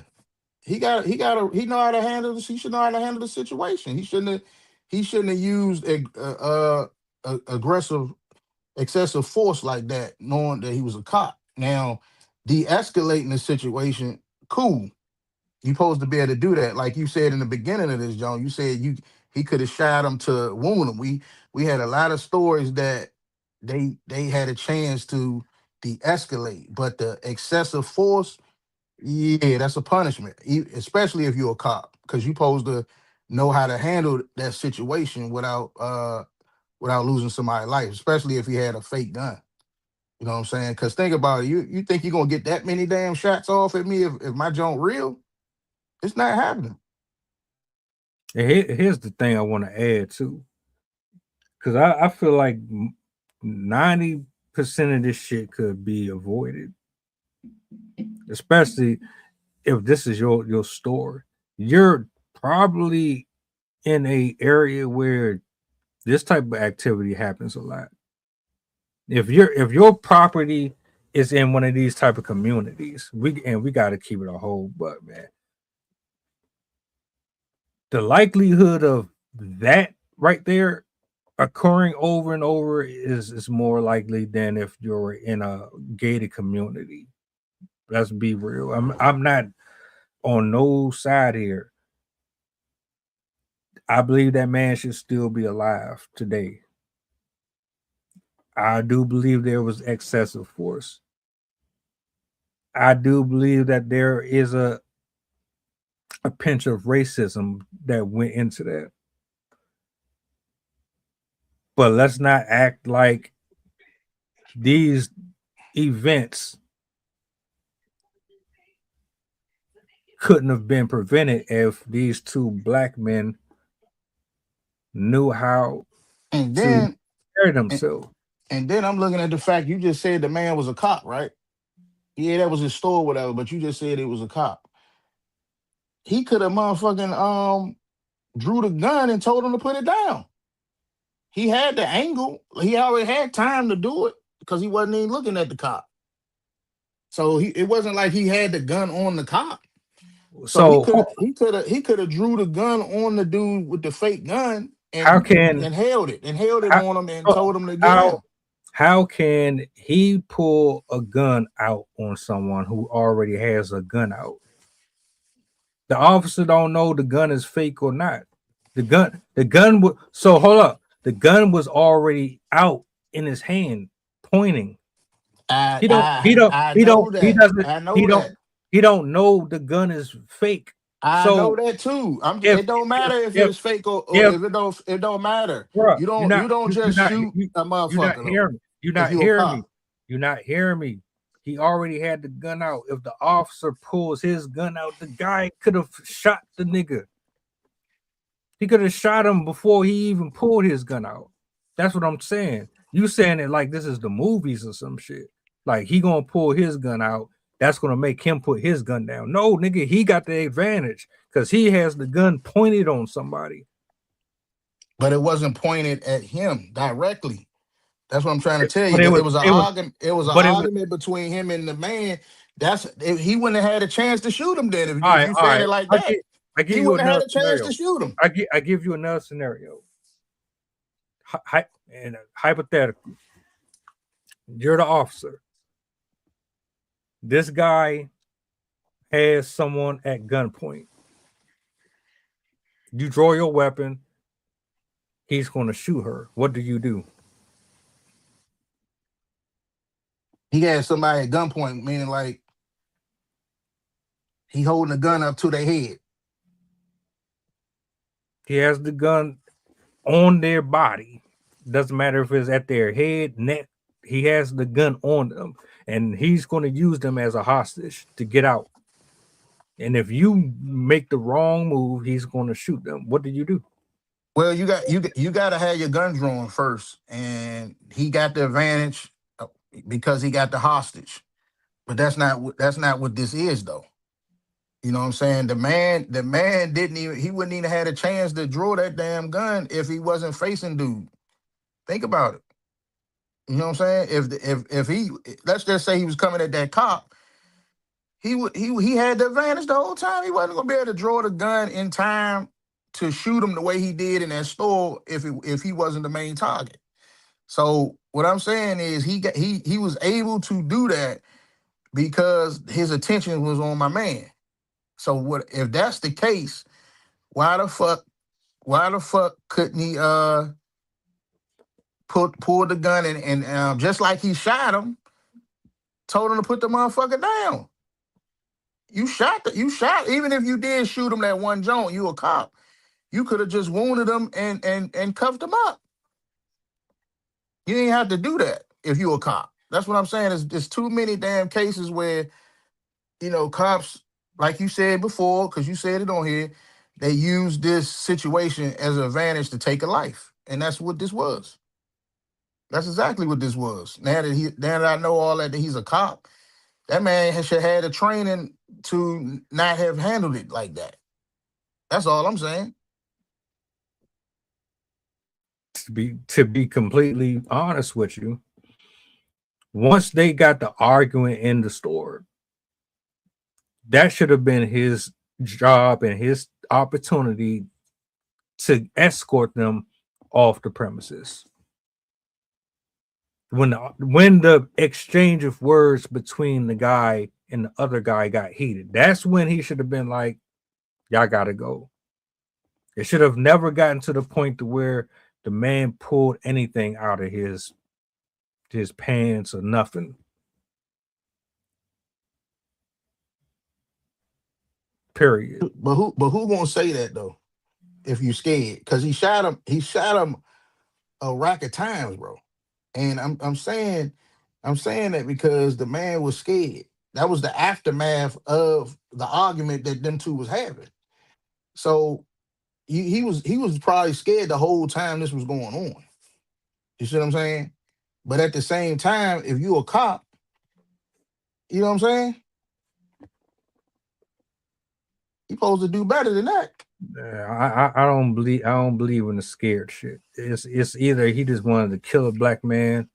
He know how to handle this. He should know how to handle the situation. He shouldn't have used aggressive, excessive force like that, knowing that he was a cop. Now, de-escalating the situation, cool. You're supposed to be able to do that. Like you said in the beginning of this, John, you said he could have shot him to wound him. We had a lot of stories that they had a chance to de-escalate, but the excessive force, yeah, that's a punishment, especially if you're a cop, because you're supposed to know how to handle that situation without losing somebody's life, especially if he had a fake gun. You know what I'm saying? Because think about it, you think you're gonna get that many damn shots off at me if my joint real? It's not happening. Here's the thing I want to add too, because I feel like 90% of this shit could be avoided, especially if this is your store. You're probably in a area where this type of activity happens a lot. If your property is in one of these type of communities, we got to keep it a whole buck, man. The likelihood of that right there occurring over and over is more likely than if you're in a gated community. Let's be real. I'm not on no side here. I believe that man should still be alive today. I do believe there was excessive force. I do believe that there is a pinch of racism that went into that. But let's not act like these events couldn't have been prevented if these two black men knew how And to then carry and, themselves. and then I'm looking at the fact you just said the man was a cop, right? Yeah, that was his store, or whatever, but you just said it was a cop. He could have motherfucking drew the gun and told him to put it down. He had the angle. He already had time to do it because he wasn't even looking at the cop. So it wasn't like he had the gun on the cop. So So he could have drew the gun on the dude with the fake gun how and can held it how, on him and told him to get how down. how can he pull a gun out on someone who already has a gun out? The officer don't know the gun is fake or not. The gun was so hold up. The gun was already out in his hand, pointing. I He don't. He I don't. I He know don't. He that. doesn't. I He know don't. that. He don't know the gun is fake. I know So that too. if It don't matter if if it's fake or if if it don't matter. bruh, You don't just shoot a you're not motherfucker though hearing me. You're if not you a hearing me. cop. You're not hearing me. He already had the gun out. If the officer pulls his gun out, the guy could have shot the nigga. He could have shot him before he even pulled his gun out. That's what I'm saying. You saying it like this is the movies or some shit. Like he gonna pull his gun out. That's gonna make him put his gun down. No, nigga, he got the advantage because he has the gun pointed on somebody. But it wasn't pointed at him directly. That's what I'm trying to tell you. But it was It was an it was argument. It was an but it was argument between him and the man. He wouldn't have had a chance to shoot him then all if right, you all saying right. it like that. I give He you wouldn't have another had a chance to scenario. shoot him. I give you another scenario. And hypothetical. You're the officer. This guy has someone at gunpoint. You draw your weapon. He's going to shoot her. What do you do? He had somebody at gunpoint, meaning like he holding a gun up to their head. He has the gun on their body. Doesn't matter if it's at their head, neck. He has the gun on them, and he's going to use them as a hostage to get out. And if you make the wrong move, he's going to shoot them. What do you do? Well, you got to have your gun drawn first, and he got the advantage because he got the hostage. But that's not what this is, though. You know what I'm saying? The man he wouldn't even had a chance to draw that damn gun if he wasn't facing dude. Think about it. You know what I'm saying? If he, let's just say he was coming at that cop, he had the advantage the whole time. He wasn't gonna be able to draw the gun in time to shoot him the way he did in that store if he wasn't the main target. So what I'm saying is he was able to do that because his attention was on my man. So what if that's the case? Why the fuck couldn't he pull the gun and just like he shot him, told him to put the motherfucker down? You shot even if you did shoot him that one joint, you a cop. You could have just wounded him and cuffed him up. You didn't have to do that if you a cop. That's what I'm saying. There's too many damn cases where, cops, like you said before, because you said it on here, they use this situation as an advantage to take a life. And that's what this was. That's exactly what this was. Now that I know all that he's a cop, that man should have had a training to not have handled it like that. That's all I'm saying. To be completely honest with you, Once they got the arguing in the store, that should have been his job and his opportunity to escort them off the premises. When the exchange of words between the guy and the other guy got heated, that's when he should have been like, y'all gotta go. It should have never gotten to the point to where the man pulled anything out of his pants or nothing. Period. But who gonna say that though? If you scared, because he shot him a rack of times, bro. And I'm saying that because the man was scared. That was the aftermath of the argument that them two was having. So he was probably scared the whole time this was going on. You see what I'm saying? But at the same time, if you a cop, you know what I'm saying? You supposed to do better than that. I don't believe in the scared shit. It's either he just wanted to kill a black man,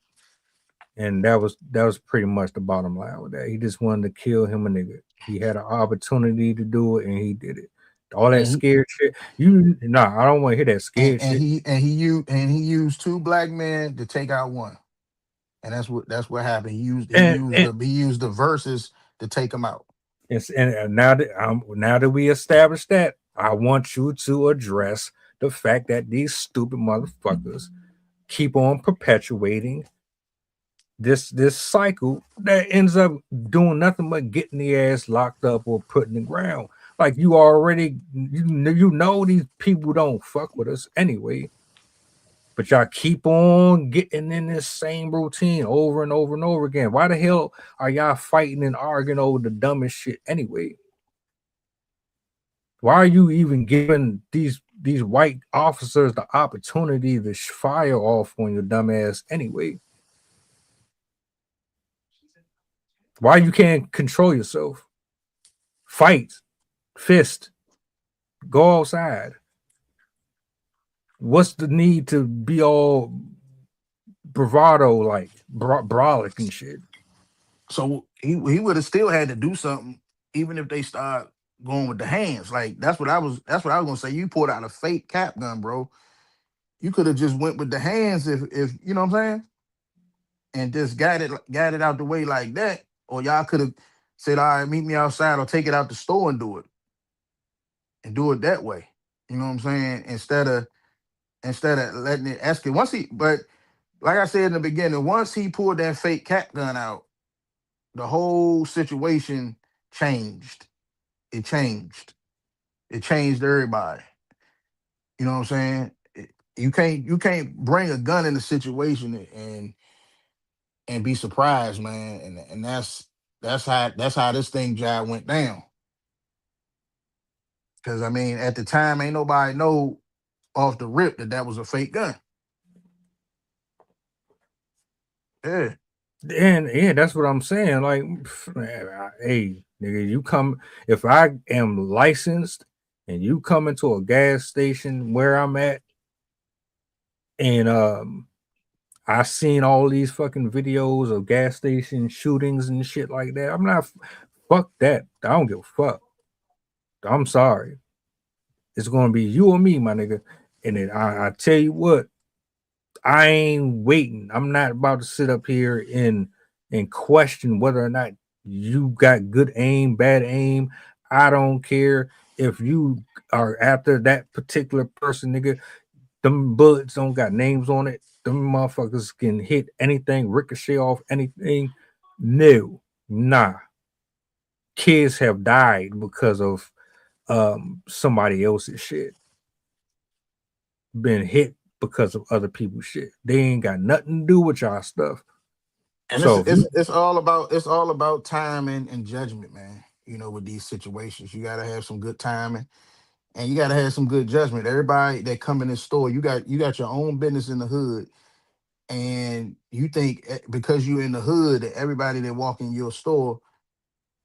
and that was pretty much the bottom line with that. He just wanted to kill him a nigga. He had an opportunity to do it, and he did it. All that scared shit. I don't want to hear that scared shit. He used two black men to take out one, and that's what happened. He used the verses to take him out. And now that we established that, I want you to address the fact that these stupid motherfuckers keep on perpetuating this cycle that ends up doing nothing but getting the ass locked up or put in the ground. Like you already, you know these people don't fuck with us anyway, but y'all keep on getting in this same routine over and over and over again. Why the hell are y'all fighting and arguing over the dumbest shit anyway? Why are you even giving these white officers the opportunity to fire off on your dumb ass anyway? Why you can't control yourself? Fight, fist, go outside. What's the need to be all bravado like brolic and shit? So he would have still had to do something, even if they start going with the hands. Like that's what I was gonna say. You pulled out a fake cap gun, bro. You could have just went with the hands if you know what I'm saying, and just got it out the way like that. Or y'all could have said, all right, meet me outside or take it out the store and do it. And do it that way. You know what I'm saying? Instead of letting it escalate. But like I said in the beginning, once he pulled that fake cap gun out, the whole situation changed. It changed. It changed everybody. You know what I'm saying? You can't bring a gun in the situation and be surprised, man. And that's how this thing job went down. Because I mean, at the time, ain't nobody know off the rip that was a fake gun. Yeah. And yeah, that's what I'm saying. Like, hey, nigga, you come if I am licensed and you come into a gas station where I'm at, and I seen all these fucking videos of gas station shootings and shit like that. I'm not fuck that. I don't give a fuck. I'm sorry. It's gonna be you or me, my nigga. And then I tell you what, I ain't waiting. I'm not about to sit up here and question whether or not you got good aim, bad aim. I don't care if you are after that particular person, nigga. Them bullets don't got names on it. Them motherfuckers can hit anything, ricochet off anything. No, nah. Kids have died because of somebody else's shit. Been hit because of other people's shit. They ain't got nothing to do with y'all stuff. And so it's all about timing and judgment, man. You know, with these situations, you gotta have some good timing and you gotta have some good judgment. Everybody that come in this store, you got your own business in the hood, and you think because you in the hood that everybody that walk in your store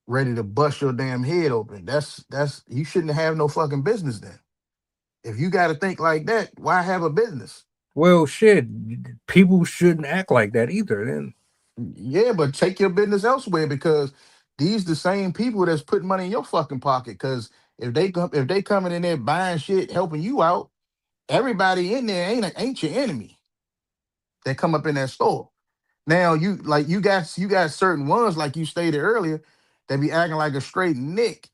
ready to bust your damn head open. That's you shouldn't have no fucking business then. If you got to think like that, why have a business? Well, shit, people shouldn't act like that either then. Yeah, but take your business elsewhere because these the same people that's putting money in your fucking pocket. Because if they coming in there buying shit, helping you out, everybody in there ain't your enemy. That come up in that store. Now you got certain ones like you stated earlier that be acting like a straight nick.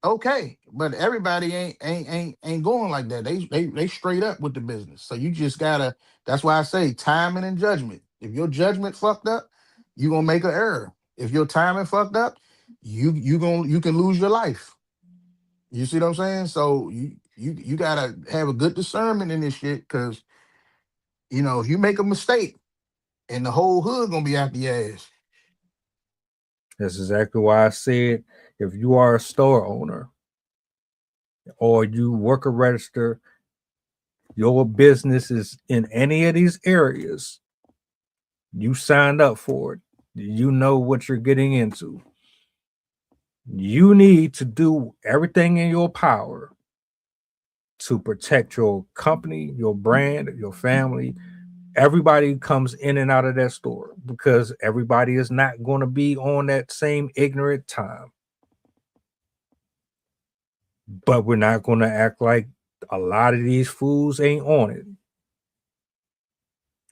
Okay, but everybody ain't going like that. They straight up with the business. So you just gotta. That's why I say timing and judgment. If your judgment fucked up, you gonna make an error. If your timing fucked up, you can lose your life. You see what I'm saying? So you gotta have a good discernment in this shit because if you make a mistake and the whole hood gonna be after your ass. That's exactly why I said if you are a store owner or you work a register, your business is in any of these areas, you signed up for it. You know what you're getting into. You need to do everything in your power to protect your company, your brand, your family. Everybody comes in and out of that store because everybody is not going to be on that same ignorant time. But we're not going to act like a lot of these fools ain't on it.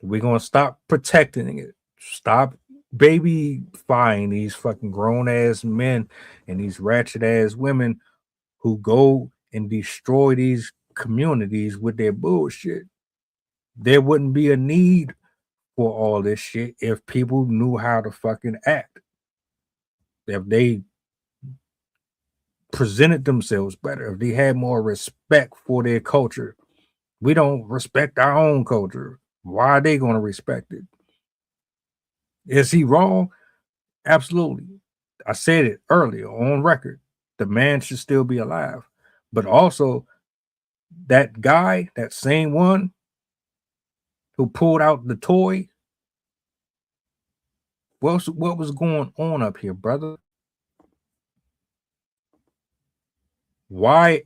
We're going to stop protecting it. Stop babyfying these fucking grown ass men and these ratchet ass women who go and destroy these communities with their bullshit. There wouldn't be a need for all this shit if people knew how to fucking act. If they presented themselves better, if they had more respect for their culture. We don't respect our own culture. Why are they going to respect it? Is he wrong? Absolutely. I said it earlier on record. The man should still be alive. But also, that guy, that same one who pulled out the toy, what was going on up here, brother? Why,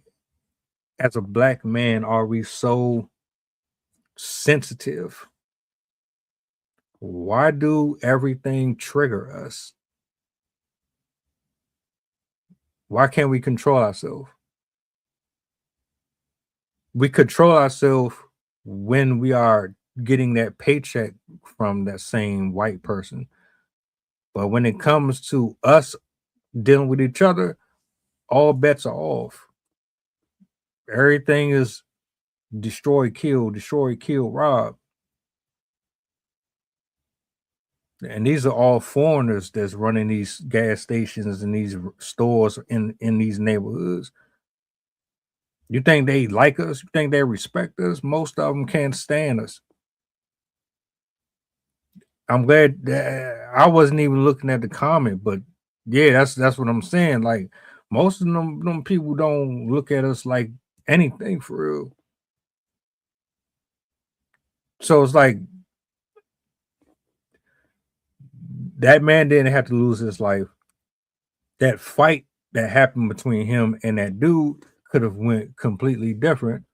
as a black man, are we so sensitive? Why do everything trigger us? Why can't we control ourselves? We control ourselves when we are getting that paycheck from that same white person. But when it comes to us dealing with each other, all bets are off. Everything is destroy, kill, rob. And these are all foreigners that's running these gas stations and these stores in these neighborhoods. You think they like us? You think they respect us? Most of them can't stand us. I'm glad that I wasn't even looking at the comment, but yeah, that's what I'm saying. Like most of them people don't look at us like anything for real. So it's like that man didn't have to lose his life. That fight that happened between him and that dude could have went completely different,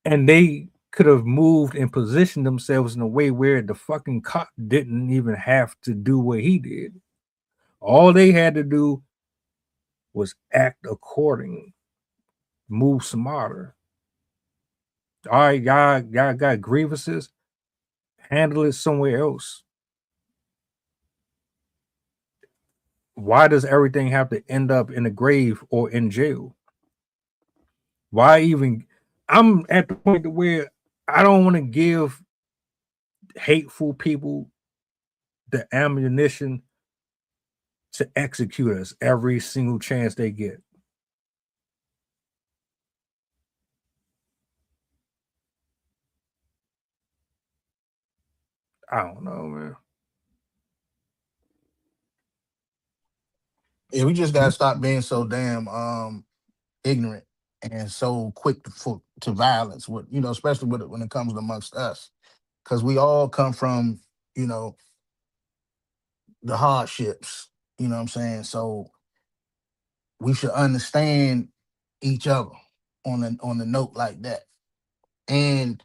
and they could have moved and positioned themselves in a way where the fucking cop didn't even have to do what he did. All they had to do was act accordingly, move smarter. All right, y'all got grievances, handle it somewhere else. Why does everything have to end up in a grave or in jail? Why even? I'm at the point to where I don't want to give hateful people the ammunition to execute us every single chance they get. I don't know, man. Yeah, we just gotta stop being so damn ignorant and so quick to violence. With especially when it comes amongst us, because we all come from you know the hardships. You know what I'm saying? So we should understand each other on the note like that. And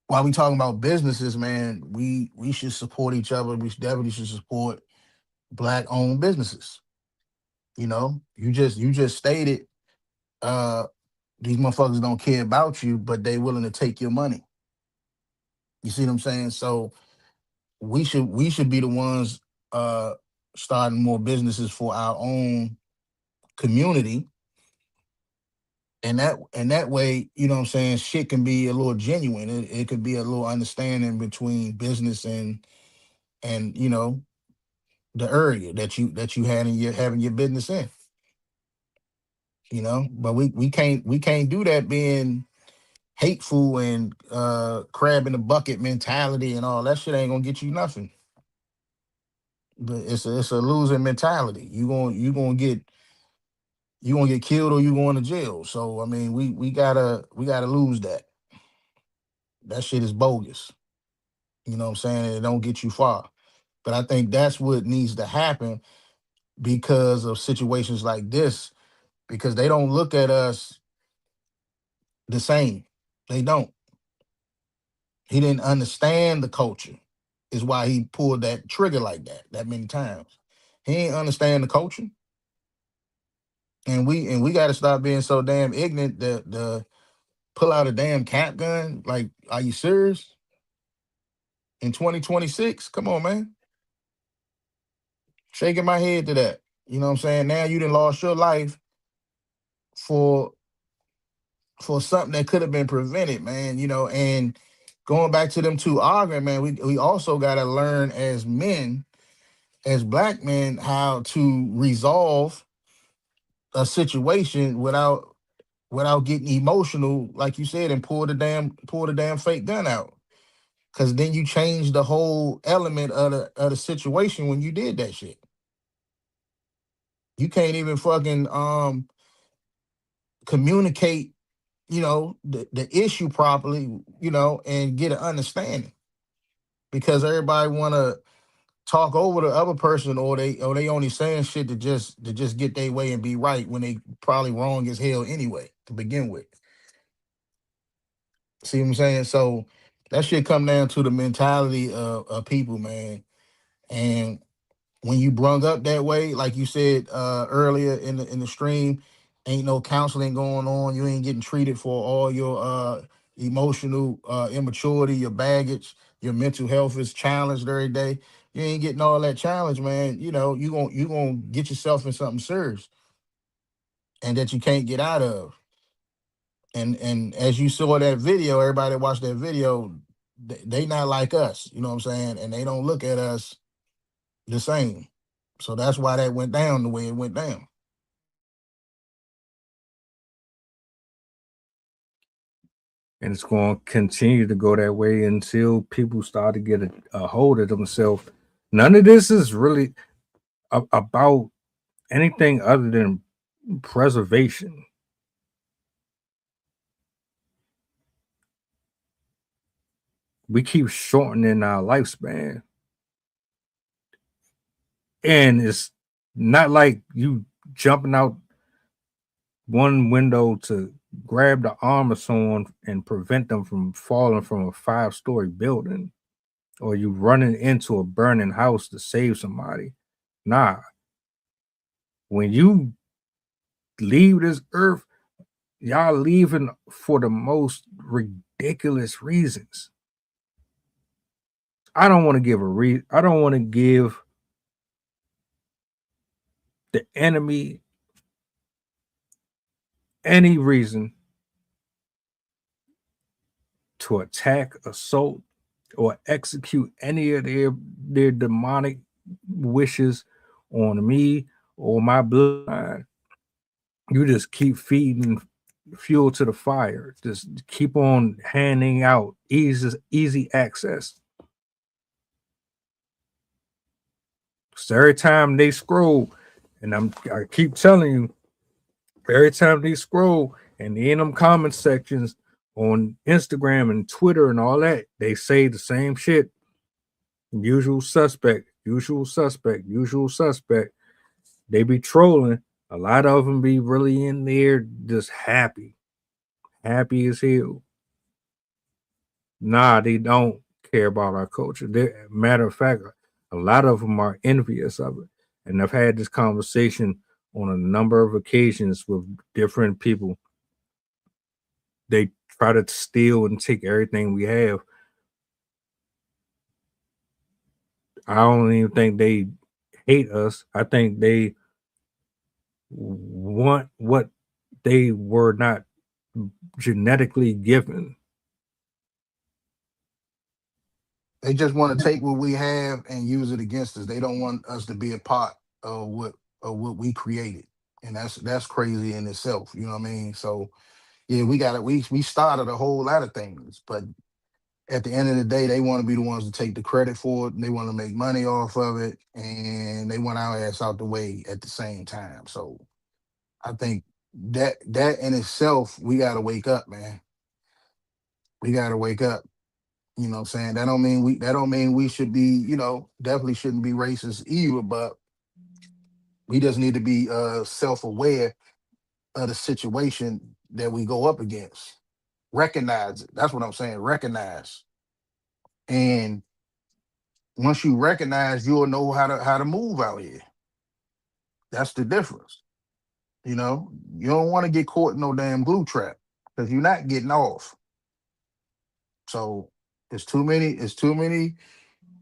while we talking about businesses, man, we should support each other. We definitely should support Black owned businesses. You know, you just stated uh these motherfuckers don't care about you, but they willing to take your money. You see what I'm saying? So we should be the ones uh starting more businesses for our own community. And that way, you know what I'm saying, shit can be a little genuine. It could be a little understanding between business and the area that you had in your having your business in. But we can't do that being hateful and crab in the bucket mentality and all that shit ain't gonna get you nothing. But it's a losing mentality. You gonna get killed or you going to jail. So I mean, we gotta lose that. That shit is bogus. You know what I'm saying? It don't get you far. But I think that's what needs to happen because of situations like this, because they don't look at us the same. They don't. He didn't understand the culture, is why he pulled that trigger like that many times. He ain't understand the culture. And we gotta stop being so damn ignorant that the pull out a damn cap gun. Like, are you serious? In 2026? Come on, man. Shaking my head to that. You know what I'm saying? Now you done lost your life for something that could have been prevented, man. And going back to them two arguing, man, we also gotta learn as men, as Black men, how to resolve a situation without getting emotional, like you said, and pull the damn fake gun out. Cause then you change the whole element of the situation when you did that shit. You can't even fucking communicate, the issue properly, and get an understanding. Because everybody wanna talk over the other person, or they only saying shit to just get their way and be right when they probably wrong as hell anyway to begin with. See what I'm saying? So that shit come down to the mentality of people, man. And when you brung up that way, like you said earlier in the stream, ain't no counseling going on. You ain't getting treated for all your emotional immaturity, your baggage, your mental health is challenged every day. You ain't getting all that challenge, man. You gonna get yourself in something serious and that you can't get out of. And as you saw that video, everybody that watched that video, they not like us. You know what I'm saying? And they don't look at us the same. So that's why that went down the way it went down. And it's going to continue to go that way until people start to get a hold of themselves. None of this is really about anything other than preservation. We keep shortening our lifespan. And it's not like you jumping out one window to grab the arm of someone and prevent them from falling from a 5-story building, or you running into a burning house to save somebody. Nah. When you leave this earth, y'all leaving for the most ridiculous reasons. I don't want to give I don't want to give the enemy any reason to attack, assault, or execute any of their demonic wishes on me or my bloodline. You just keep feeding fuel to the fire. Just keep on handing out easy access. So every time they scroll, and I keep telling you, every time they scroll and in them comment sections on Instagram and Twitter and all that, they say the same shit. Usual suspect, usual suspect, usual suspect. They be trolling. A lot of them be really in there just happy as hell. Nah, they don't care about our culture. Matter of fact, a lot of them are envious of it. And I've had this conversation on a number of occasions with different people. They try to steal and take everything we have. I don't even think they hate us. I think they want what they were not genetically given. They just want to take what we have and use it against us. They don't want us to be a part of what we created, and that's crazy in itself. You know what I mean? So yeah, we got it. We started a whole lot of things, but at the end of the day, they want to be the ones to take the credit for it. And they want to make money off of it, and they want our ass out the way at the same time. So I think that in itself, we got to wake up, man. We got to wake up. You know what I'm saying? That don't mean we should be, definitely shouldn't be racist either, but we just need to be self-aware of the situation that we go up against. Recognize it. That's what I'm saying. Recognize. And once you recognize, you'll know how to move out here. That's the difference. You know, you don't want to get caught in no damn glue trap because you're not getting off. So it's too many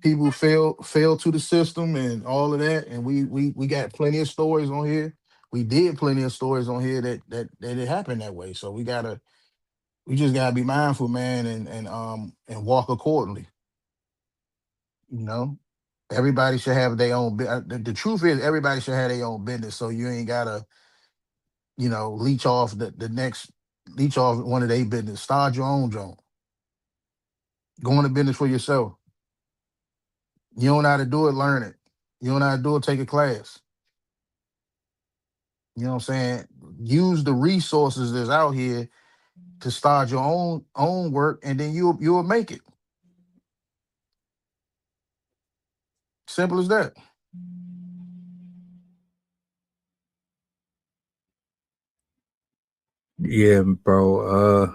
people fail to the system and all of that. And we got plenty of stories on here. We did plenty of stories on here that it happened that way. So we just gotta be mindful, man, and walk accordingly. You know, everybody should have their own. The truth is, everybody should have their own business. So you ain't gotta, leech off the next leech off one of their business. Start your own joint. Go into business for yourself. You don't know how to do it, learn it. You don't know how to do it, take a class. You know what I'm saying? Use the resources that's out here to start your own work, and then you'll make it. Simple as that. Yeah, bro.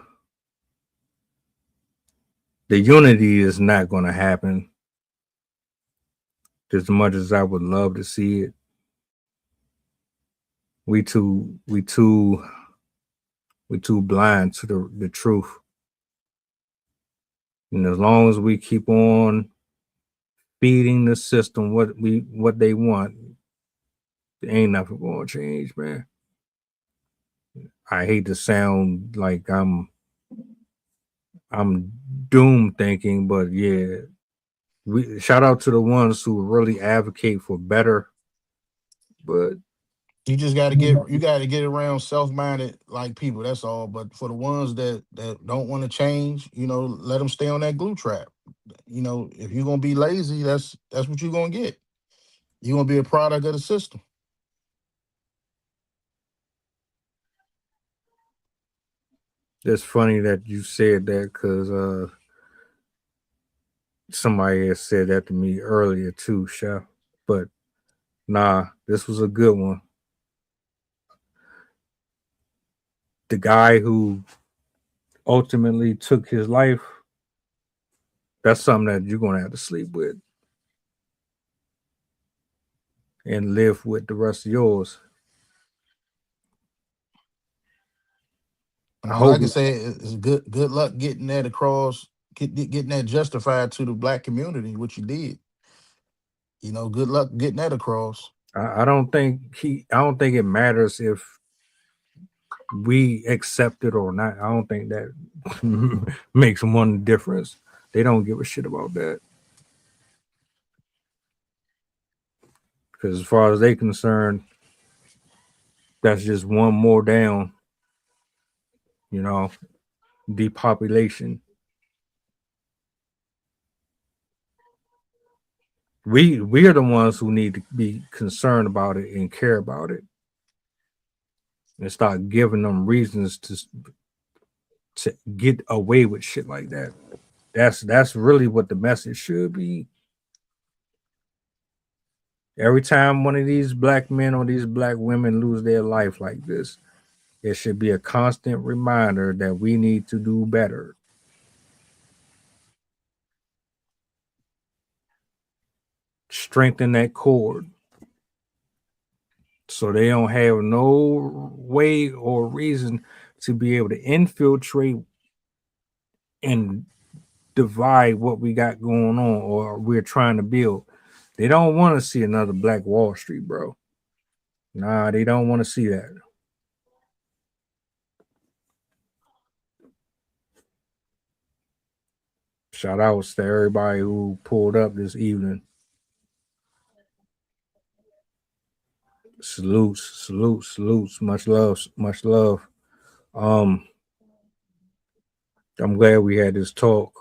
The unity is not going to happen as much as I would love to see it. We too blind to the truth. And as long as we keep on feeding the system what they want, there ain't nothing going to change, man. I hate to sound like I'm doom thinking, but yeah, we shout out to the ones who really advocate for better. But You got to get around self-minded like people. That's all. But for the ones that don't want to change, let them stay on that glue trap. If you're gonna be lazy, that's what you're gonna get. You're gonna be a product of the system. it's funny that you said that because somebody had said that to me earlier too, Chef. But nah, this was a good one. The guy who ultimately took his life, that's something that you're gonna have to sleep with and live with the rest of yours. I All I hope can say is good luck getting that across, getting that justified to the black community, what you did. Good luck getting that across. I don't think it matters if we accept it or not. I don't think that makes one difference. They don't give a shit about that. Because as far as they concerned, that's just one more down, you know, depopulation. We are the ones who need to be concerned about it and care about it and start giving them reasons to get away with shit like that. That's really what the message should be. Every time one of these black men or these black women lose their life like this, it should be a constant reminder that we need to do better. strengthen that cord so they don't have no way or reason to be able to infiltrate and divide what we got going on or we're trying to build. They don't want to see another Black Wall Street, bro. Nah, they don't want to see that. Shout outs to everybody who pulled up this evening. Salutes. Much love. I'm glad we had this talk.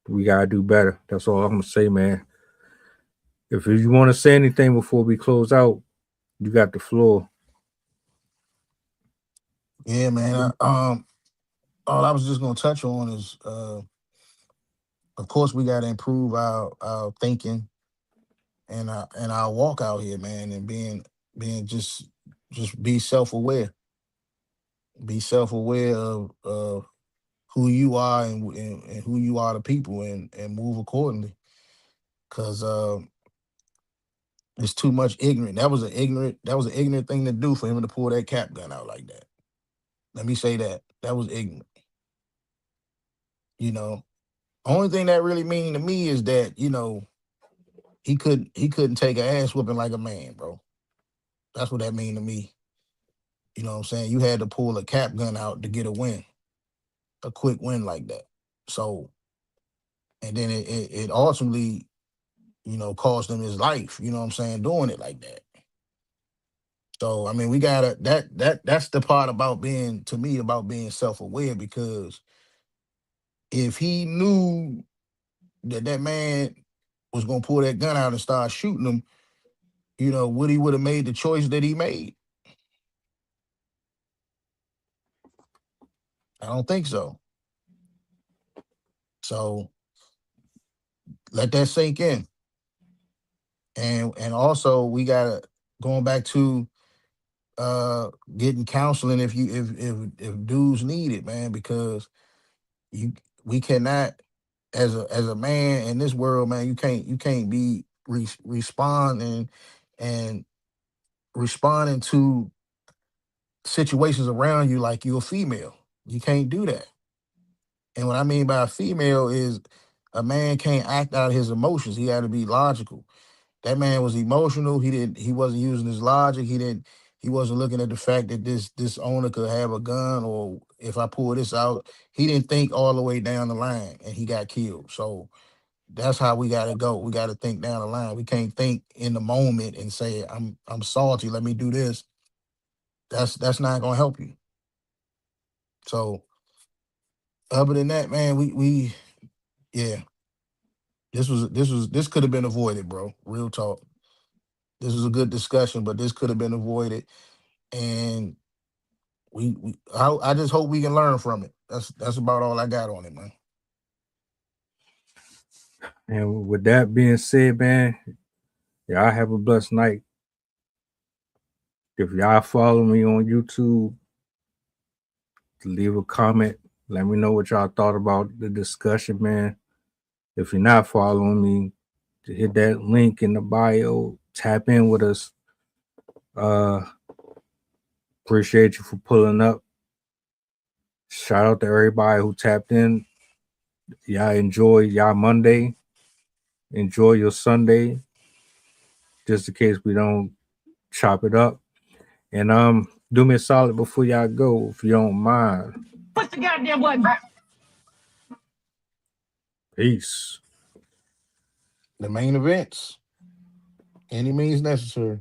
We gotta do better. That's all I'm gonna say, man. If you want to say anything before we close out, you got the floor. Yeah, man. All I was just gonna touch on is, of course, we gotta improve our thinking and our walk out here, man, and being just be self-aware. Be self-aware of who you are and who you are to people and move accordingly. Cause it's too much ignorant. That was an ignorant thing to do for him to pull that cap gun out like that. Let me say that. That was ignorant. You know. Only thing that really mean to me is that, he couldn't take an ass whooping like a man, bro. That's what that mean to me. You know what I'm saying? You had to pull a cap gun out to get a win. A quick win like that. So, and then it ultimately, cost him his life, you know what I'm saying, doing it like that. So, I mean, we gotta that's the part about being self-aware, because if he knew that man was gonna pull that gun out and start shooting him, would he would have made the choice that he made? I don't think so. So let that sink in. And also we gotta, going back to getting counseling if dudes need it, man, because we cannot, as a man in this world, man, you can't be responding to situations around you like you're a female. You can't do that. And what I mean by a female is a man can't act out his emotions. He had to be logical. That man was emotional. He wasn't using his logic. He wasn't looking at the fact that this owner could have a gun, or if I pull this out, he didn't think all the way down the line and he got killed. So that's how we gotta go. We gotta think down the line. We can't think in the moment and say, I'm salty, let me do this. That's not gonna help you. So other than that, man, we yeah. This could have been avoided, bro. Real talk. This was a good discussion, but this could have been avoided. And I just hope we can learn from it. That's about all I got on it, man. And with that being said, man, y'all have a blessed night. If y'all follow me on YouTube, leave a comment. Let me know what y'all thought about the discussion, man. If you're not following me, hit that link in the bio. Tap in with us. Appreciate you for pulling up. Shout out to everybody who tapped in. Y'all enjoy y'all Monday. Enjoy your Sunday. Just in case we don't chop it up. And do me a solid before y'all go, if you don't mind. Push the goddamn button. Peace. The main events. Any means necessary.